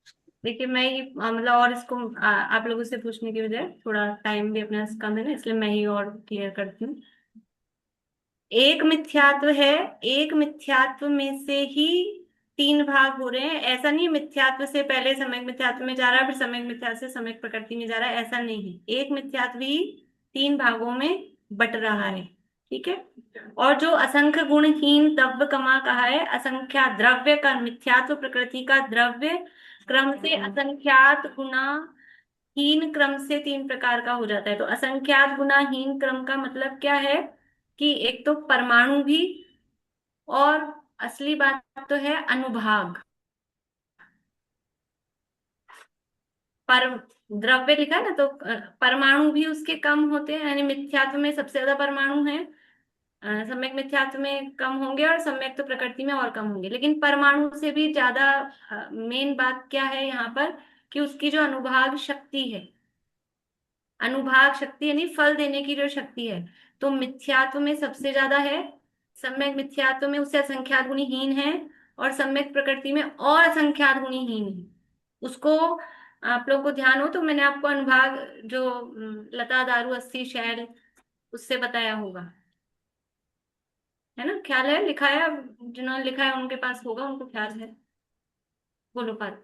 देखिए, मैं ही मतलब, और इसको आप लोगों से पूछने की बजाय थोड़ा टाइम भी अपने पास कम है ना, इसलिए मैं ही और क्लियर करती हूँ। एक मिथ्यात्व है, एक मिथ्यात्व में से ही तीन भाग हो रहे हैं। ऐसा नहीं मिथ्यात्व से पहले सम्यक मिथ्यात्व में जा रहा है फिर सम्यक मिथ्यात्व से सम्यक प्रकृति में जा रहा है, ऐसा नहीं है। एक मिथ्यात्व ही तीन भागों में बट रहा है, ठीक है। और जो असंख्य गुणहीन द्रव्य कमा कहा है, असंख्या द्रव्य का मिथ्यात्व प्रकृति का द्रव्य क्रम से असंख्यात गुना हीन क्रम से तीन प्रकार का हो जाता है। तो असंख्यात गुना हीन क्रम का मतलब क्या है कि एक तो परमाणु भी, और असली बात तो है अनुभाग। पर द्रव्य लिखा है ना, तो परमाणु भी उसके कम होते हैं, यानी मिथ्यात्व में सबसे ज्यादा परमाणु है, सम्यक मिथ्यात्व में कम होंगे और सम्यक तो प्रकृति में और कम होंगे। लेकिन परमाणु से भी ज्यादा मेन बात क्या है यहाँ पर कि उसकी जो अनुभाग शक्ति है, अनुभाग शक्ति यानी फल देने की जो शक्ति है, तो मिथ्यात्व में सबसे ज्यादा है, सम्यक मिथ्यात्व में उससे असंख्यात गुणहीन है, और सम्यक प्रकृति में और असंख्यात गुणहीन है। उसको आप लोगों को ध्यान हो तो मैंने आपको अनुभाग जो लता दारू अस्थि शैल उससे बताया होगा, है ना? ख्याल है? लिखा है? जिन्होंने लिखा है उनके पास होगा, उनको ख्याल है। बोलो बात।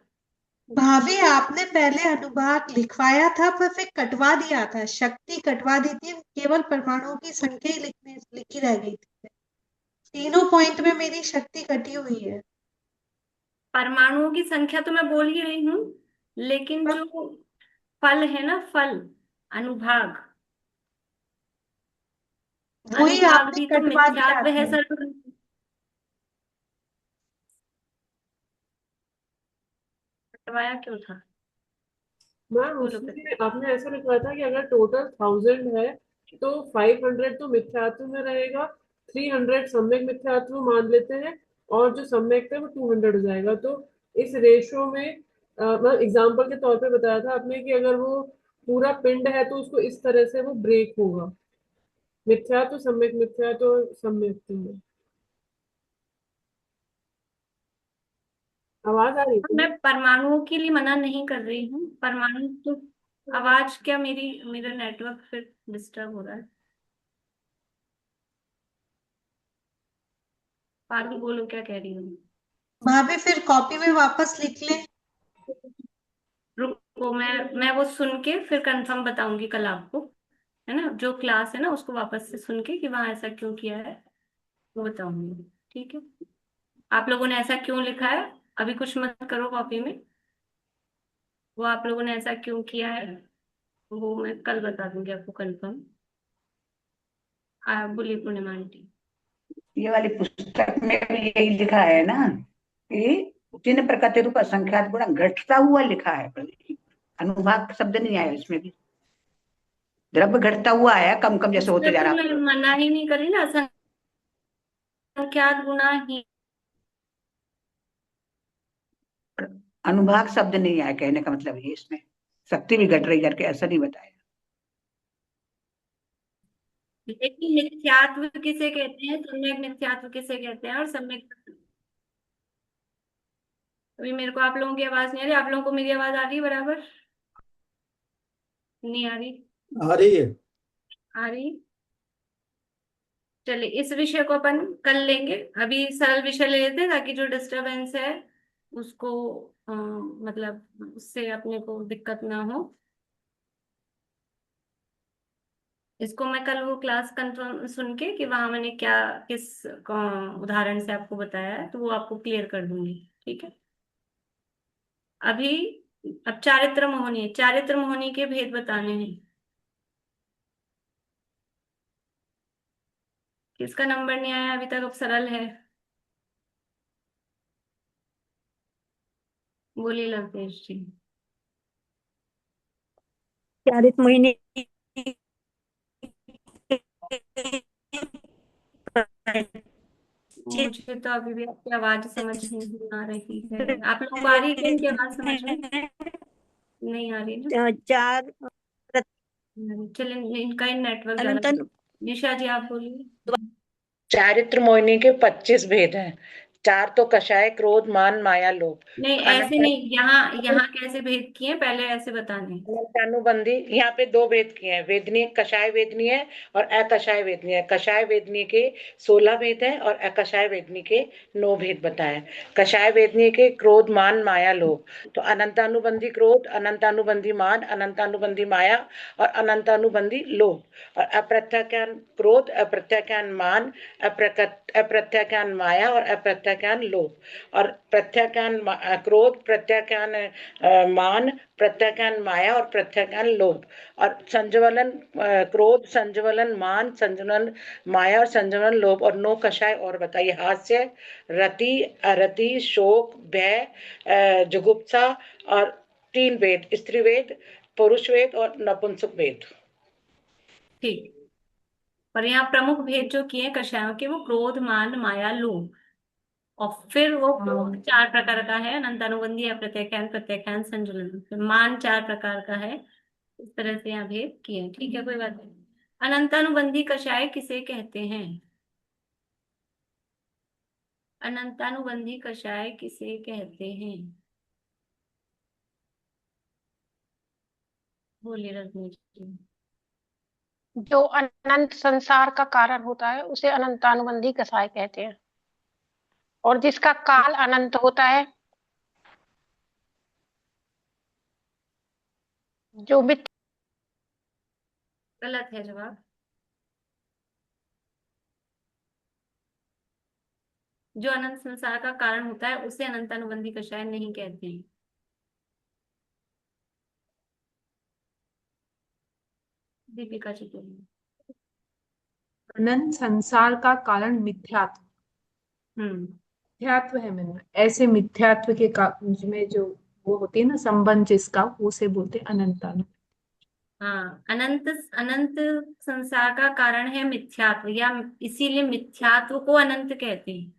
भाभी आपने पहले अनुभाग लिखवाया था पर फिर कटवा दिया था, शक्ति कटवा दी थी, केवल परमाणुओं की संख्या ही लिखी रह गई थी। तीनों पॉइंट में मेरी शक्ति कटी हुई है। परमाणुओं की संख्या तो मैं बोल ही रही हूँ, लेकिन जो फल है ना, फल अनुभाग, वही अनुभाग आपने भी तो कटवा दिया मिथ्यात्व है था। सर्व। कटवाया क्यों था? मैम उसमें आपने ऐसा लिखा था कि अगर टोटल 1000 है तो 500 तो मिथ्यात्व में रहेगा, 300 सम्यक मिथ्यात्व मान लेते हैं, और जो सम्यक है वो 200 हो जाएगा। तो इस रेशो में मतलब एग्जाम्पल के तौर पे बताया था आपने कि अगर वो पूरा पिंड है तो उसको इस तरह से वो ब्रेक होगा। मिथ्या तो सम्यक मिथ्या तो सम्यक में। आवाज आ रही मैं थी। परमाणुओं के लिए मना नहीं कर रही हूँ, परमाणु तो आवाज क्या, मेरा नेटवर्क फिर डिस्टर्ब हो रहा है। पारुल बोलो क्या कह रही हूँ। भाभी फिर कॉपी में वापस लिख ले। रुको, मैं वो सुन के फिर कंफर्म बताऊंगी कल आपको, है ना, जो क्लास है ना उसको वापस से सुन के कि वहां ऐसा क्यों किया है वो बताऊंगी। ठीक है, आप लोगों ने ऐसा क्यों लिखा है, अभी कुछ मत करो कॉपी में, वो आप लोगों ने ऐसा क्यों किया है वो मैं कल बता दूंगी आपको कंफर्म। बोलिए पूर्णिमा आंटी। ये वाली पुस्तक में भी यही लिखा है ना कि तीन प्रकृति रूप असंख्यात गुण घटता हुआ लिखा है, अनुभाग शब्द नहीं आया इसमें भी। द्रव्य घटता हुआ आया, कम कम जैसे होते उसमें जा तो रहा मैं मना ही नहीं करी ना, असंख्यात गुना ही। अनुभाग शब्द नहीं आया, कहने का मतलब ये इसमें शक्ति भी घट रही करके ऐसा नहीं बताया। लेकिन मिथ्यात्व किसे कहते हैं, सम्यक मिथ्यात्व किसे कहते हैं, और सम्यक, अभी मेरे को आप लोगों की आवाज नहीं आ रही, आप लोगों को मेरी आवाज आ रही है बराबर? नहीं आ रही? आ रही है। आ रही। चलिए इस विषय को अपन कल लेंगे, अभी सरल विषय ले लेते हैं ताकि जो डिस्टरबेंस है उसको मतलब उससे अपने को दिक्कत ना हो। इसको मैं कल वो क्लास कंफर्म सुन के कि वहां मैंने क्या किस उदाहरण से आपको बताया है तो वो आपको क्लियर कर दूंगी। ठीक है, अभी अब चारित्र मोहनी है, चारित्र मोहनी के भेद बताने हैं। किसका नंबर नहीं आया अभी तक? अब सरल है, बोलिए लवतेश जी। चारित मोहिनी मुझे तो अभी भी आपकी आवाज समझ नहीं आ रही है, आप लोगों को आ रही है क्या इनकी आवाज समझ में? नहीं आ रही ना। चार चलिए इनका ही नेटवर्क ज्यादा। अनंत निशा जी आप बोलिए। चारित्र मोहिनी के 25 भेद हैं। 4 तो कषाय, क्रोध, मान, माया, लोभ। नहीं ऐसे अनंत नहीं, यहाँ यहाँ कैसे भेद किए पहले ऐसे बताने हैं। अनुबंधी यहाँ पे 2 भेद किए हैं, वेदनीय, कषाय वेदनीय और अकषाय वेदनीय। कषाय वेदनीय के 16 भेद हैं और अकषाय वेदनीय के 9 भेद बताए। कषाय वेदनीय के क्रोध, मान, माया, लोभ। तो अनंतानुबंधी क्रोध, अनंतानुबंधी मान, अनंतानुबंधी माया और अनंतानुबंधी लोभ। और अप्रत्याख्यान क्रोध, अप्रत्याख्यान मान, अप्रत्याख्यान माया और अप्रत्याख्यान लोभ। और प्रत्याख्यान क्रोध, प्रत्याख्यान मान, प्रत्याख्यान माया और प्रत्याख्यान लोभ। और संज्वलन क्रोध, संज्वलन मान, संज्वलन माया और संज्वलन लोभ। और 9 कषाय और बताइए। हास्य, रति, अरति, शोक, भय, जुगुप्सा और 3 वेद, स्त्री वेद, पुरुष वेद और नपुंसक वेद। ठीक, पर यहाँ प्रमुख भेद जो किए हैं कषायों के वो क्रोध, मान, माया, लोभ। और फिर वो क्रोध 4 प्रकार का है, अनंतानुबंधी, अप्रत्याख्यान, प्रत्याख्यान, संजुलन। फिर मान 4 प्रकार का है। इस तरह से यहाँ भेद किए हैं। ठीक है, कोई बात नहीं। अनंतानुबंधी कषाय किसे कहते हैं? अनंतानुबंधी कषाय किसे कहते हैं? बोलिए रजनीश जी। जो अनंत संसार का कारण होता है उसे अनंतानुबंधी कषाय कहते हैं, और जिसका काल अनंत होता है, जो भी। गलत है जवाब। जो अनंत संसार का कारण होता है उसे अनंतानुबंधी कषाय नहीं कहते हैं। दीपिका जी बोलिए। अनंत संसार का कारण मिथ्यात्व। मिथ्यात्व है मैंने, ऐसे मिथ्यात्व के में जो वो होती है ना संबंध जिसका, उसे बोलते अनंतानु। हाँ, अनंत अनंत संसार का कारण है मिथ्यात्व, या इसीलिए मिथ्यात्व को अनंत कहते हैं।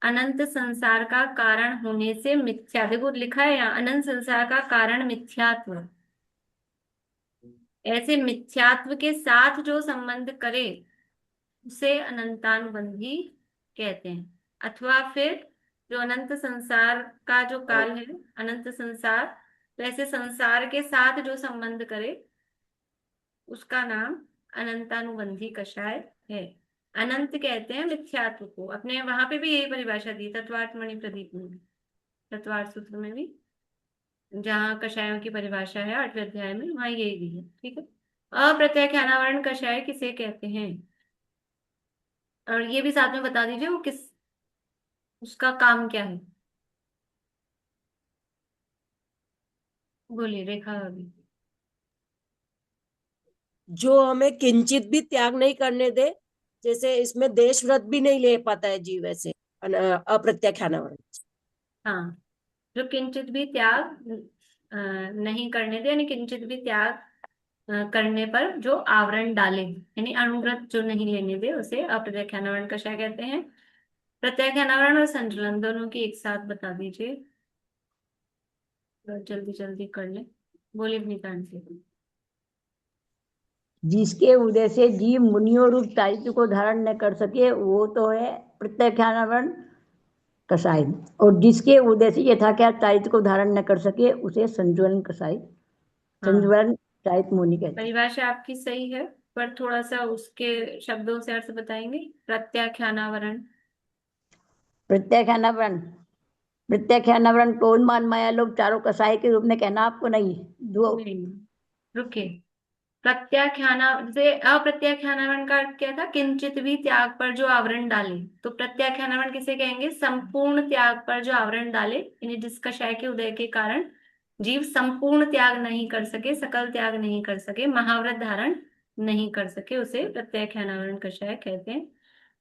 अनंत संसार का कारण होने से मिथ्या, देखो लिखा है यहाँ, अनंत संसार का कारण मिथ्यात्व। ऐसे मिथ्यात्व के साथ जो संबंध करे उसे अनंतानुबंधी कहते हैं। अथवा फिर जो अनंत संसार का जो काल है, अनंत संसार, तो ऐसे संसार के साथ जो संबंध करे उसका नाम अनंतानुबंधी कषाय है। अनंत कहते हैं मिथ्यात्व को। अपने वहां पे भी यही परिभाषा दी तत्वार्थ मणि प्रदीप में भी, तत्वार्थ सूत्र में भी, जहाँ कषायों की परिभाषा है 8वें अध्याय में, वहां यही दी है। ठीक है। अप्रत्याख्यानावरण कषाय किसे कहते हैं, और ये भी साथ में बता दीजिए वो किस, उसका काम क्या है। बोलिए रेखा अभी। जो हमें किंचित भी त्याग नहीं करने दे, जैसे इसमें देश व्रत भी नहीं ले पाता है जीव, ऐसे अप्रत्याख्यानावरण। हाँ, जो किंचित भी त्याग नहीं करने दे, यानी किंचित भी त्याग करने पर जो आवरण डाले, यानी अणुव्रत जो नहीं लेने दे, उसे अप्रत्याख्यानावरण कषाय कहते हैं। प्रत्याख्यानावरण और संचलन दोनों की एक साथ बता दीजिए, तो जल्दी जल्दी कर ले। बोलिए अपनी कान से। जिसके उदय से जीव मुनियों रूप दायित्व को धारण न कर सके वो तो है प्रत्याख्यानावरण कसाई, और जिसके उदय से यथाख्यात दायित्व को धारण न कर सके उसे संजुवन कसाई, संजुवन दायित्व मुनि कहते हैं। परिभाषा आपकी सही है, पर थोड़ा सा उसके शब्दों से अर्थ बताएंगे। प्रत्याख्यानावरण, प्रत्याख्यानावरण, प्रत्याख्यानावरण टोन मान माया लोग चारों कसाई के रूप में कहना आपको नहीं, दो रुके। प्रत्याख्याना से अप्रत्याख्यानावरण का अर्थ क्या था, किंचित भी त्याग पर जो आवरण डाले। तो प्रत्याख्यानावरण किसे कहेंगे, संपूर्ण त्याग पर जो आवरण डाले, यानी जिस कषाय के उदय के कारण जीव संपूर्ण त्याग नहीं कर सके, सकल त्याग नहीं कर सके, महाव्रत धारण नहीं कर सके, उसे प्रत्याख्यानावरण कषाय कहते हैं।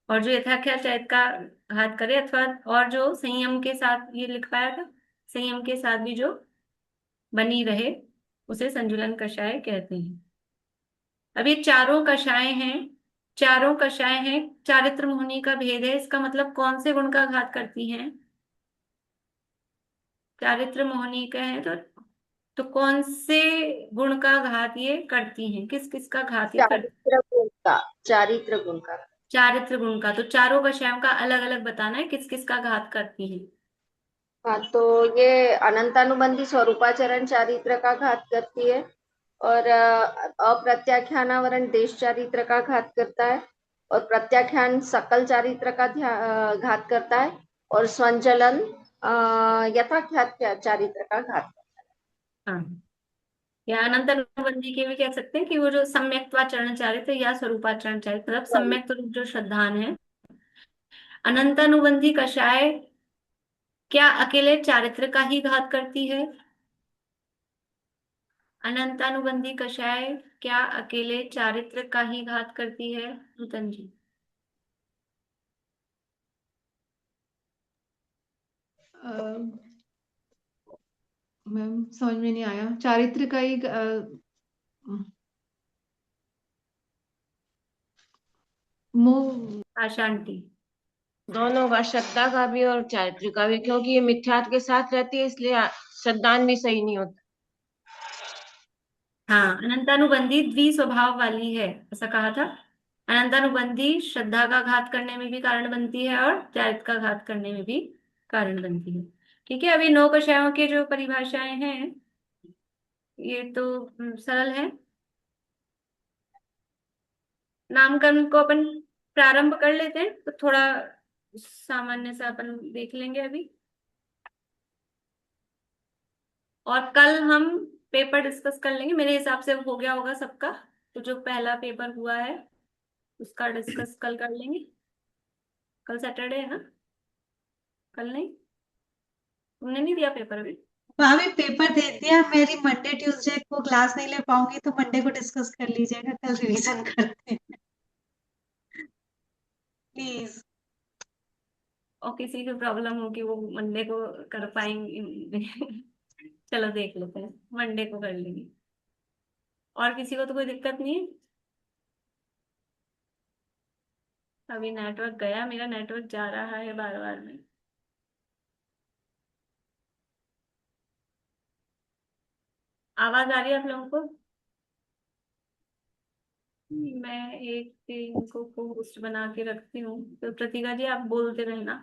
और जो यथाख्यात चैत का घात करे, अथवा और जो संयम के साथ, ये लिख पाया था, संयम के साथ भी जो बनी रहे, उसे संजुलन कषाय कहते हैं। अब ये चारों कषाय हैं, चारों कषाय हैं, चारित्र मुनि का भेद है, इसका मतलब कौन से गुण का घात करती हैं। चारित्र मोहनी का है तो कौन से गुण का घात ये करती हैं, किस किस का घात ये करती। चारित्र गुण का, चारित्र गुण का, चारित्र गुण का, तो चारों कषायों का अलग अलग बताना है किस किस का घात करती हैं। हाँ तो ये अनंतानुबंधी स्वरूपाचरण चारित्र का घात करती है, और अप्रत्याख्यानावरण देश चारित्र का घात करता है, और प्रत्याख्यान सकल चारित्र का घात करता है, और स्वंचलन यथाख्यात चारित्र का घात करता है। हाँ, या अनंत अनुबंधी के भी कह सकते हैं कि वो जो सम्यक्त्वाचरण चारित्र या स्वरूपाचरण चारित्र, मतलब सम्यक रूप जो श्रद्धान है। अनंत अनुबंधी कषाय क्या अकेले चारित्र का ही घात करती है। अनंतानुबंधी कषाय क्या अकेले चारित्र का ही घात करती है, नूतन जी। मैम समझ में नहीं आया, चारित्र का ही मोह अशांति, दोनों का, श्रद्धा का भी और चारित्र का भी, क्योंकि ये मिथ्यात्व के साथ रहती है इसलिए श्रद्धान भी सही नहीं होता। हाँ, अनंतानुबंधी द्विस्वभाव वाली है, ऐसा कहा था। अनंतानुबंधी श्रद्धा का घात करने में भी कारण बनती है और चारित्र का घात करने में भी कारण बनती है। ठीक है, अभी 9 कषायों के जो परिभाषाएं हैं ये तो सरल है। नामकरण को अपन प्रारंभ कर लेते हैं, तो थोड़ा सामान्य से अपन देख लेंगे अभी, और कल हम पेपर डिस्कस कर लेंगे। मेरे हिसाब से हो गया होगा सबका, तो जो पहला पेपर हुआ है उसका डिस्कस कल कर लेंगे। कल सैटरडे है ना, कल नहीं, तुमने नहीं दिया पेपर अभी। भाभी पेपर दे दिया, मेरी मंडे ट्यूसडे को क्लास नहीं ले पाऊंगी, तो मंडे को डिस्कस कर लीजिएगा, कल रिवीजन करते हैं प्लीज। और किसी को प्रॉब्लम हो कि वो मंडे को कर पाएंगे चलो देख लेते हैं, मंडे को कर लेंगे। और किसी को तो कोई दिक्कत नहीं है। अभी नेटवर्क गया, मेरा नेटवर्क जा रहा है बार बार में। आवाज आ रही है आप लोगों को। मैं एक इनको होस्ट बना के रखती हूँ, तो प्रतिका जी आप बोलते रहना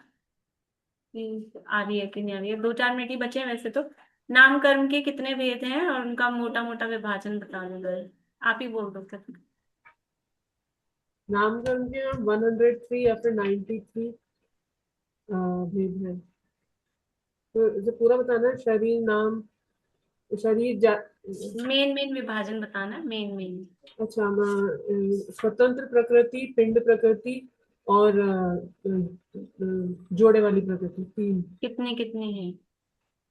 कि आ रही है कि नहीं आ रही है। 2-4 मिनट ही बचे हैं वैसे तो। नामकरण के कितने भेद हैं और उनका मोटा मोटा विभाजन बता दो। आप ही बोल दो प्रतिका। नामकरण के 103 या फिर 93 भेद है। तो इसे पूरा बताना है, शरीर नाम शरीर मेन मेन विभाजन बताना, मेन मेन। अच्छा, स्वतंत्र प्रकृति, पिंड प्रकृति और जोड़े वाली प्रकृति, 3। कितनी कितनी है?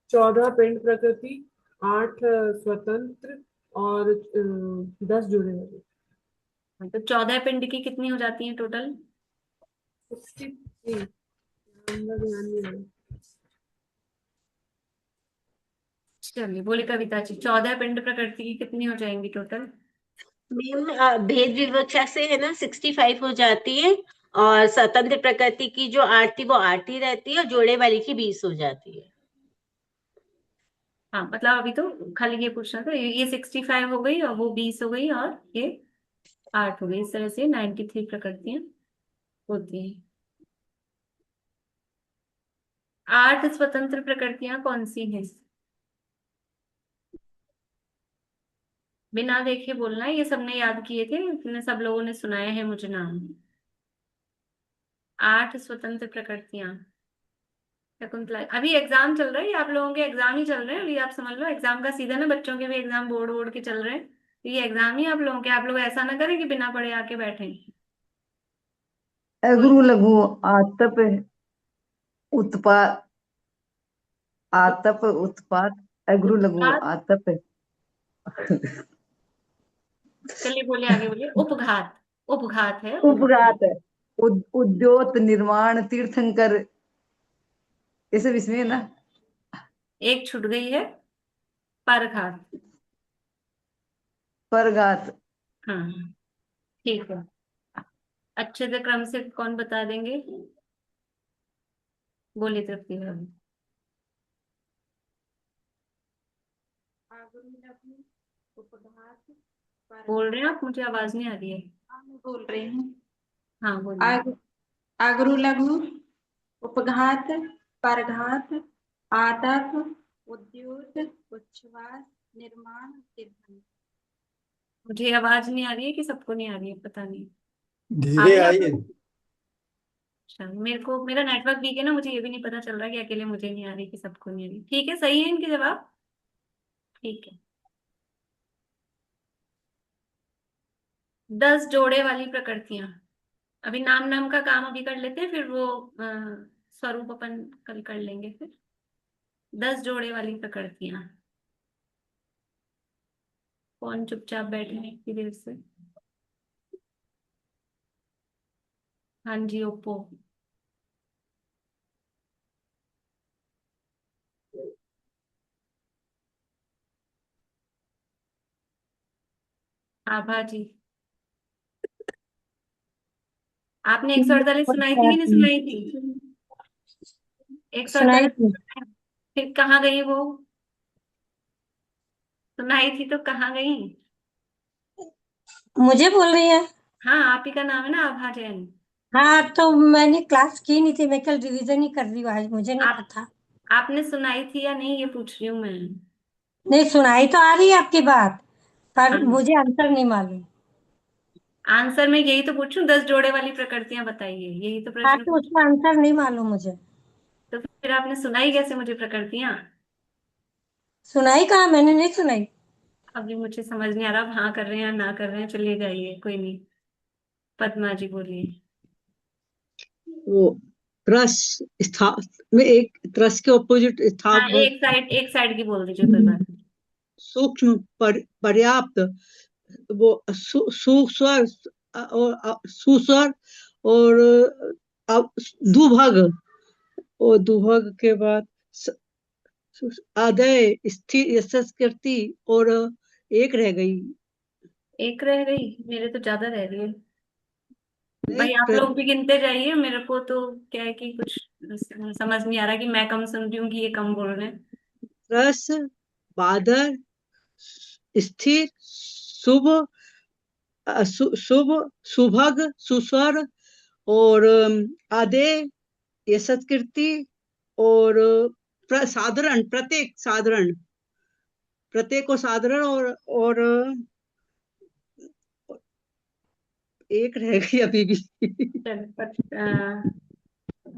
14 पिंड प्रकृति, 8 स्वतंत्र और 10 जोड़े वाली। तो 14 पिंड की कितनी हो जाती है टोटल? 63। ध्यान नहीं आ रहा। चलिए बोले कविता जी, 14 पिंड प्रकृति की कितनी हो जाएंगी टोटल? मैम भेद विवक्षा से है ना 65 हो जाती है, और स्वतंत्र प्रकृति की जो 8 थी वो 8 ही रहती है, और जोड़े वाली की 20 हो जाती है। हाँ मतलब अभी तो खाली ये पूछना था, ये 65 हो गई और वो 20 हो गई और ये 8 हो गई। इस तरह से 93 प्रकृतियां होती हैं। 8 स्वतंत्र प्रकृतियां कौन सी हैं? बिना देखे बोलना है, ये सबने याद किए थे, इतने सब लोगों ने सुनाए हैं मुझे नाम। 8 स्वतंत्र प्रकृतियां। शकुंतला, अभी एग्जाम चल रहा है, ये आप लोगों के एग्जाम ही चल रहे हैं अभी। आप समझ लो एग्जाम का सीजन है, बच्चों के भी एग्जाम बोर्ड बोर्ड के चल रहे हैं, तो ये एग्जाम ही आप लोगों के। आप लोग ऐसा ना करें कि बिना पढ़े आके बैठे। अगरु लघु आतप उत्पाद, आतप उत्पाद, अगरु लघु उत्पात, आतप। चलिए बोले आगे बोलिए। उपघात, उपघात है उपघात, उद्योत, निर्माण, तीर्थंकर, ये सब इसमें है ना। एक छूट गई है, परघात। परघात। हाँ ठीक है। अच्छे से क्रम से कौन बता देंगे? बोलिए तृप्ति भाभी। बोल रहे हैं आप? मुझे आवाज नहीं आ रही है। मैं बोल रही हूँ। हाँ बोलिए। अगरु लघु, उपघात, परघात, आतप, उद्योत, उच्छ्वास, निर्माण, तीर्थंकर। मुझे आवाज नहीं आ रही है कि सबको नहीं आ रही है, पता नहीं। आ धीरे रही है आइए। आपको? अच्छा, मेरे को मेरा नेटवर्क वीक है ना, मुझे ये भी नहीं पता चल रहा कि अकेले मुझे नहीं आ रही कि सबको नहीं आ रही। ठीक है, सही है इनके जवाब। ठीक है। 10 जोड़े वाली प्रकृतियां। अभी नाम नाम का काम अभी कर लेते हैं, फिर वो स्वरूप अपन कल कर लेंगे फिर। 10 जोड़े वाली प्रकृतियां। कौन चुपचाप बैठे हैं इतनी देर से? हाँ जी ओप्पो। आभा जी। आपने 148 सुनाई थी कि नहीं सुनाई थी? 148 सुनाई थी। फिर कहाँ गई वो? सुनाई थी तो कहाँ गई? मुझे बोल रही है? हाँ आप ही का नाम है ना आभा जैन। हाँ तो मैंने क्लास की नहीं थी, मैं कल रिवीजन ही कर रही हूँ आज, मुझे नहीं आप पता। आपने सुनाई थी या नहीं ये पूछ रही हूँ मैं। नहीं, सुनाई तो आ रही है आपकी बात, पर हाँ मुझे आंसर नहीं मालूम। आंसर में यही तो पूछूं, 10 जोड़े वाली प्रकृतियां बताइए, यही तो हाँ प्रश्न तो पूछ। उसका आंसर नहीं मालूम मुझे। तो फिर आपने सुनाई कैसे मुझे प्रकृतियां? सुनाई कहा, मैंने नहीं सुनाई। अभी मुझे समझ नहीं आ रहा आप हाँ कर रहे हैं या ना कर रहे हैं, चलिए जाइए कोई नहीं। पद्मा जी बोलिए। वो त्रस, स्था में एक त्रस के ऑपोजिट हाँ स्थाप, एक साइड की बोल दीजिए, कोई बात नहीं। सूक्ष्म, पर्याप्त, वो सुस्वर और सुस्वर और दुभग, और दुभग के बाद आदय, स्थिर, यशस्कृति, और एक रह गई। एक रह गई? मेरे तो ज्यादा रह रही है भाई, आप नहीं, लोग भी गिनते जाइए। मेरे को तो क्या है कि कुछ समझ नहीं आ रहा कि मैं कम सुन रही हूँ कि ये कम बोल रहे हैं। रस, बादर, स्थिर, शुभ, शुभ, सुभग, सुस्वर और आदे, ये सत्कृति और साधारण, प्रत्येक को साधारण और एक रह गई अभी भी।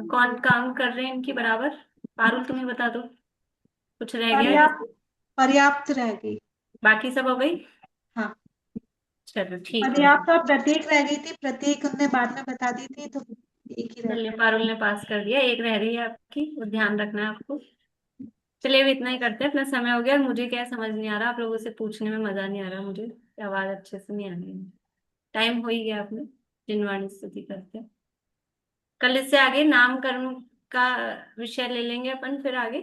कौन काम कर रहे हैं इनकी बराबर? पारुल तुम्हें बता दो, कुछ रह गया है? पर्याप्त रह गई। बाकी सब हो गई? हाँ, चलो ठीक है। पर्याप्त और प्रत्येक रह गई थी, प्रत्येक हमने बाद में बता दी थी, तो एक ही रह चलिए पारुल ने पास कर दिया, एक रह रही है आपकी, वो ध्यान रखना है आपको। चलिए अब इतना ही करते हैं, अपना समय हो गया। मुझे क्या समझ नहीं आ रहा, आप लोगों से पूछने में मजा नहीं आ रहा, मुझे आवाज अच्छे से नहीं आ रही है। टाइम हो ही गया, आपने जिनवाणी स्तुति करते हैं। कल इससे आगे नामकरण का विषय ले लेंगे अपन, फिर आगे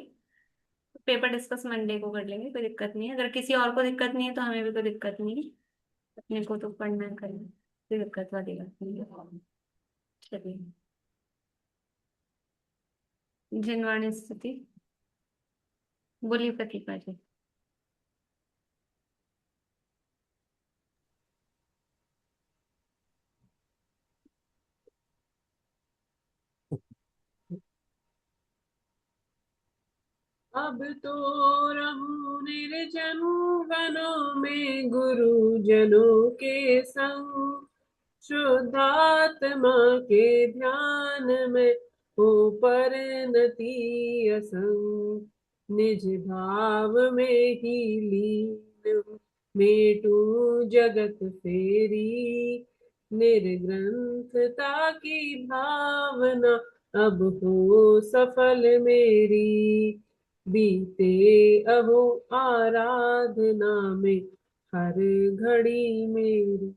पेपर डिस्कस मंडे को कर लेंगे, कोई दिक्कत नहीं है। अगर किसी और को दिक्कत नहीं है तो हमें भी कोई दिक्कत नहीं है, अपने को तो पढ़ना है, करना, कोई दिक्कत वाली बात नहीं है। चलिए, जिनवाणी स्तुति बोलिए प्रतिभा जी। अब तो रहूं निर्जन वनों में गुरुजनों के संग, शुद्धात्मा के ध्यान में हो परिणति असंग, निज भाव में ही लीन मेटू जगत फेरी, निर्ग्रंथता की भावना अब हो सफल मेरी, बीते अहो आराधना में हर घड़ी मेरी।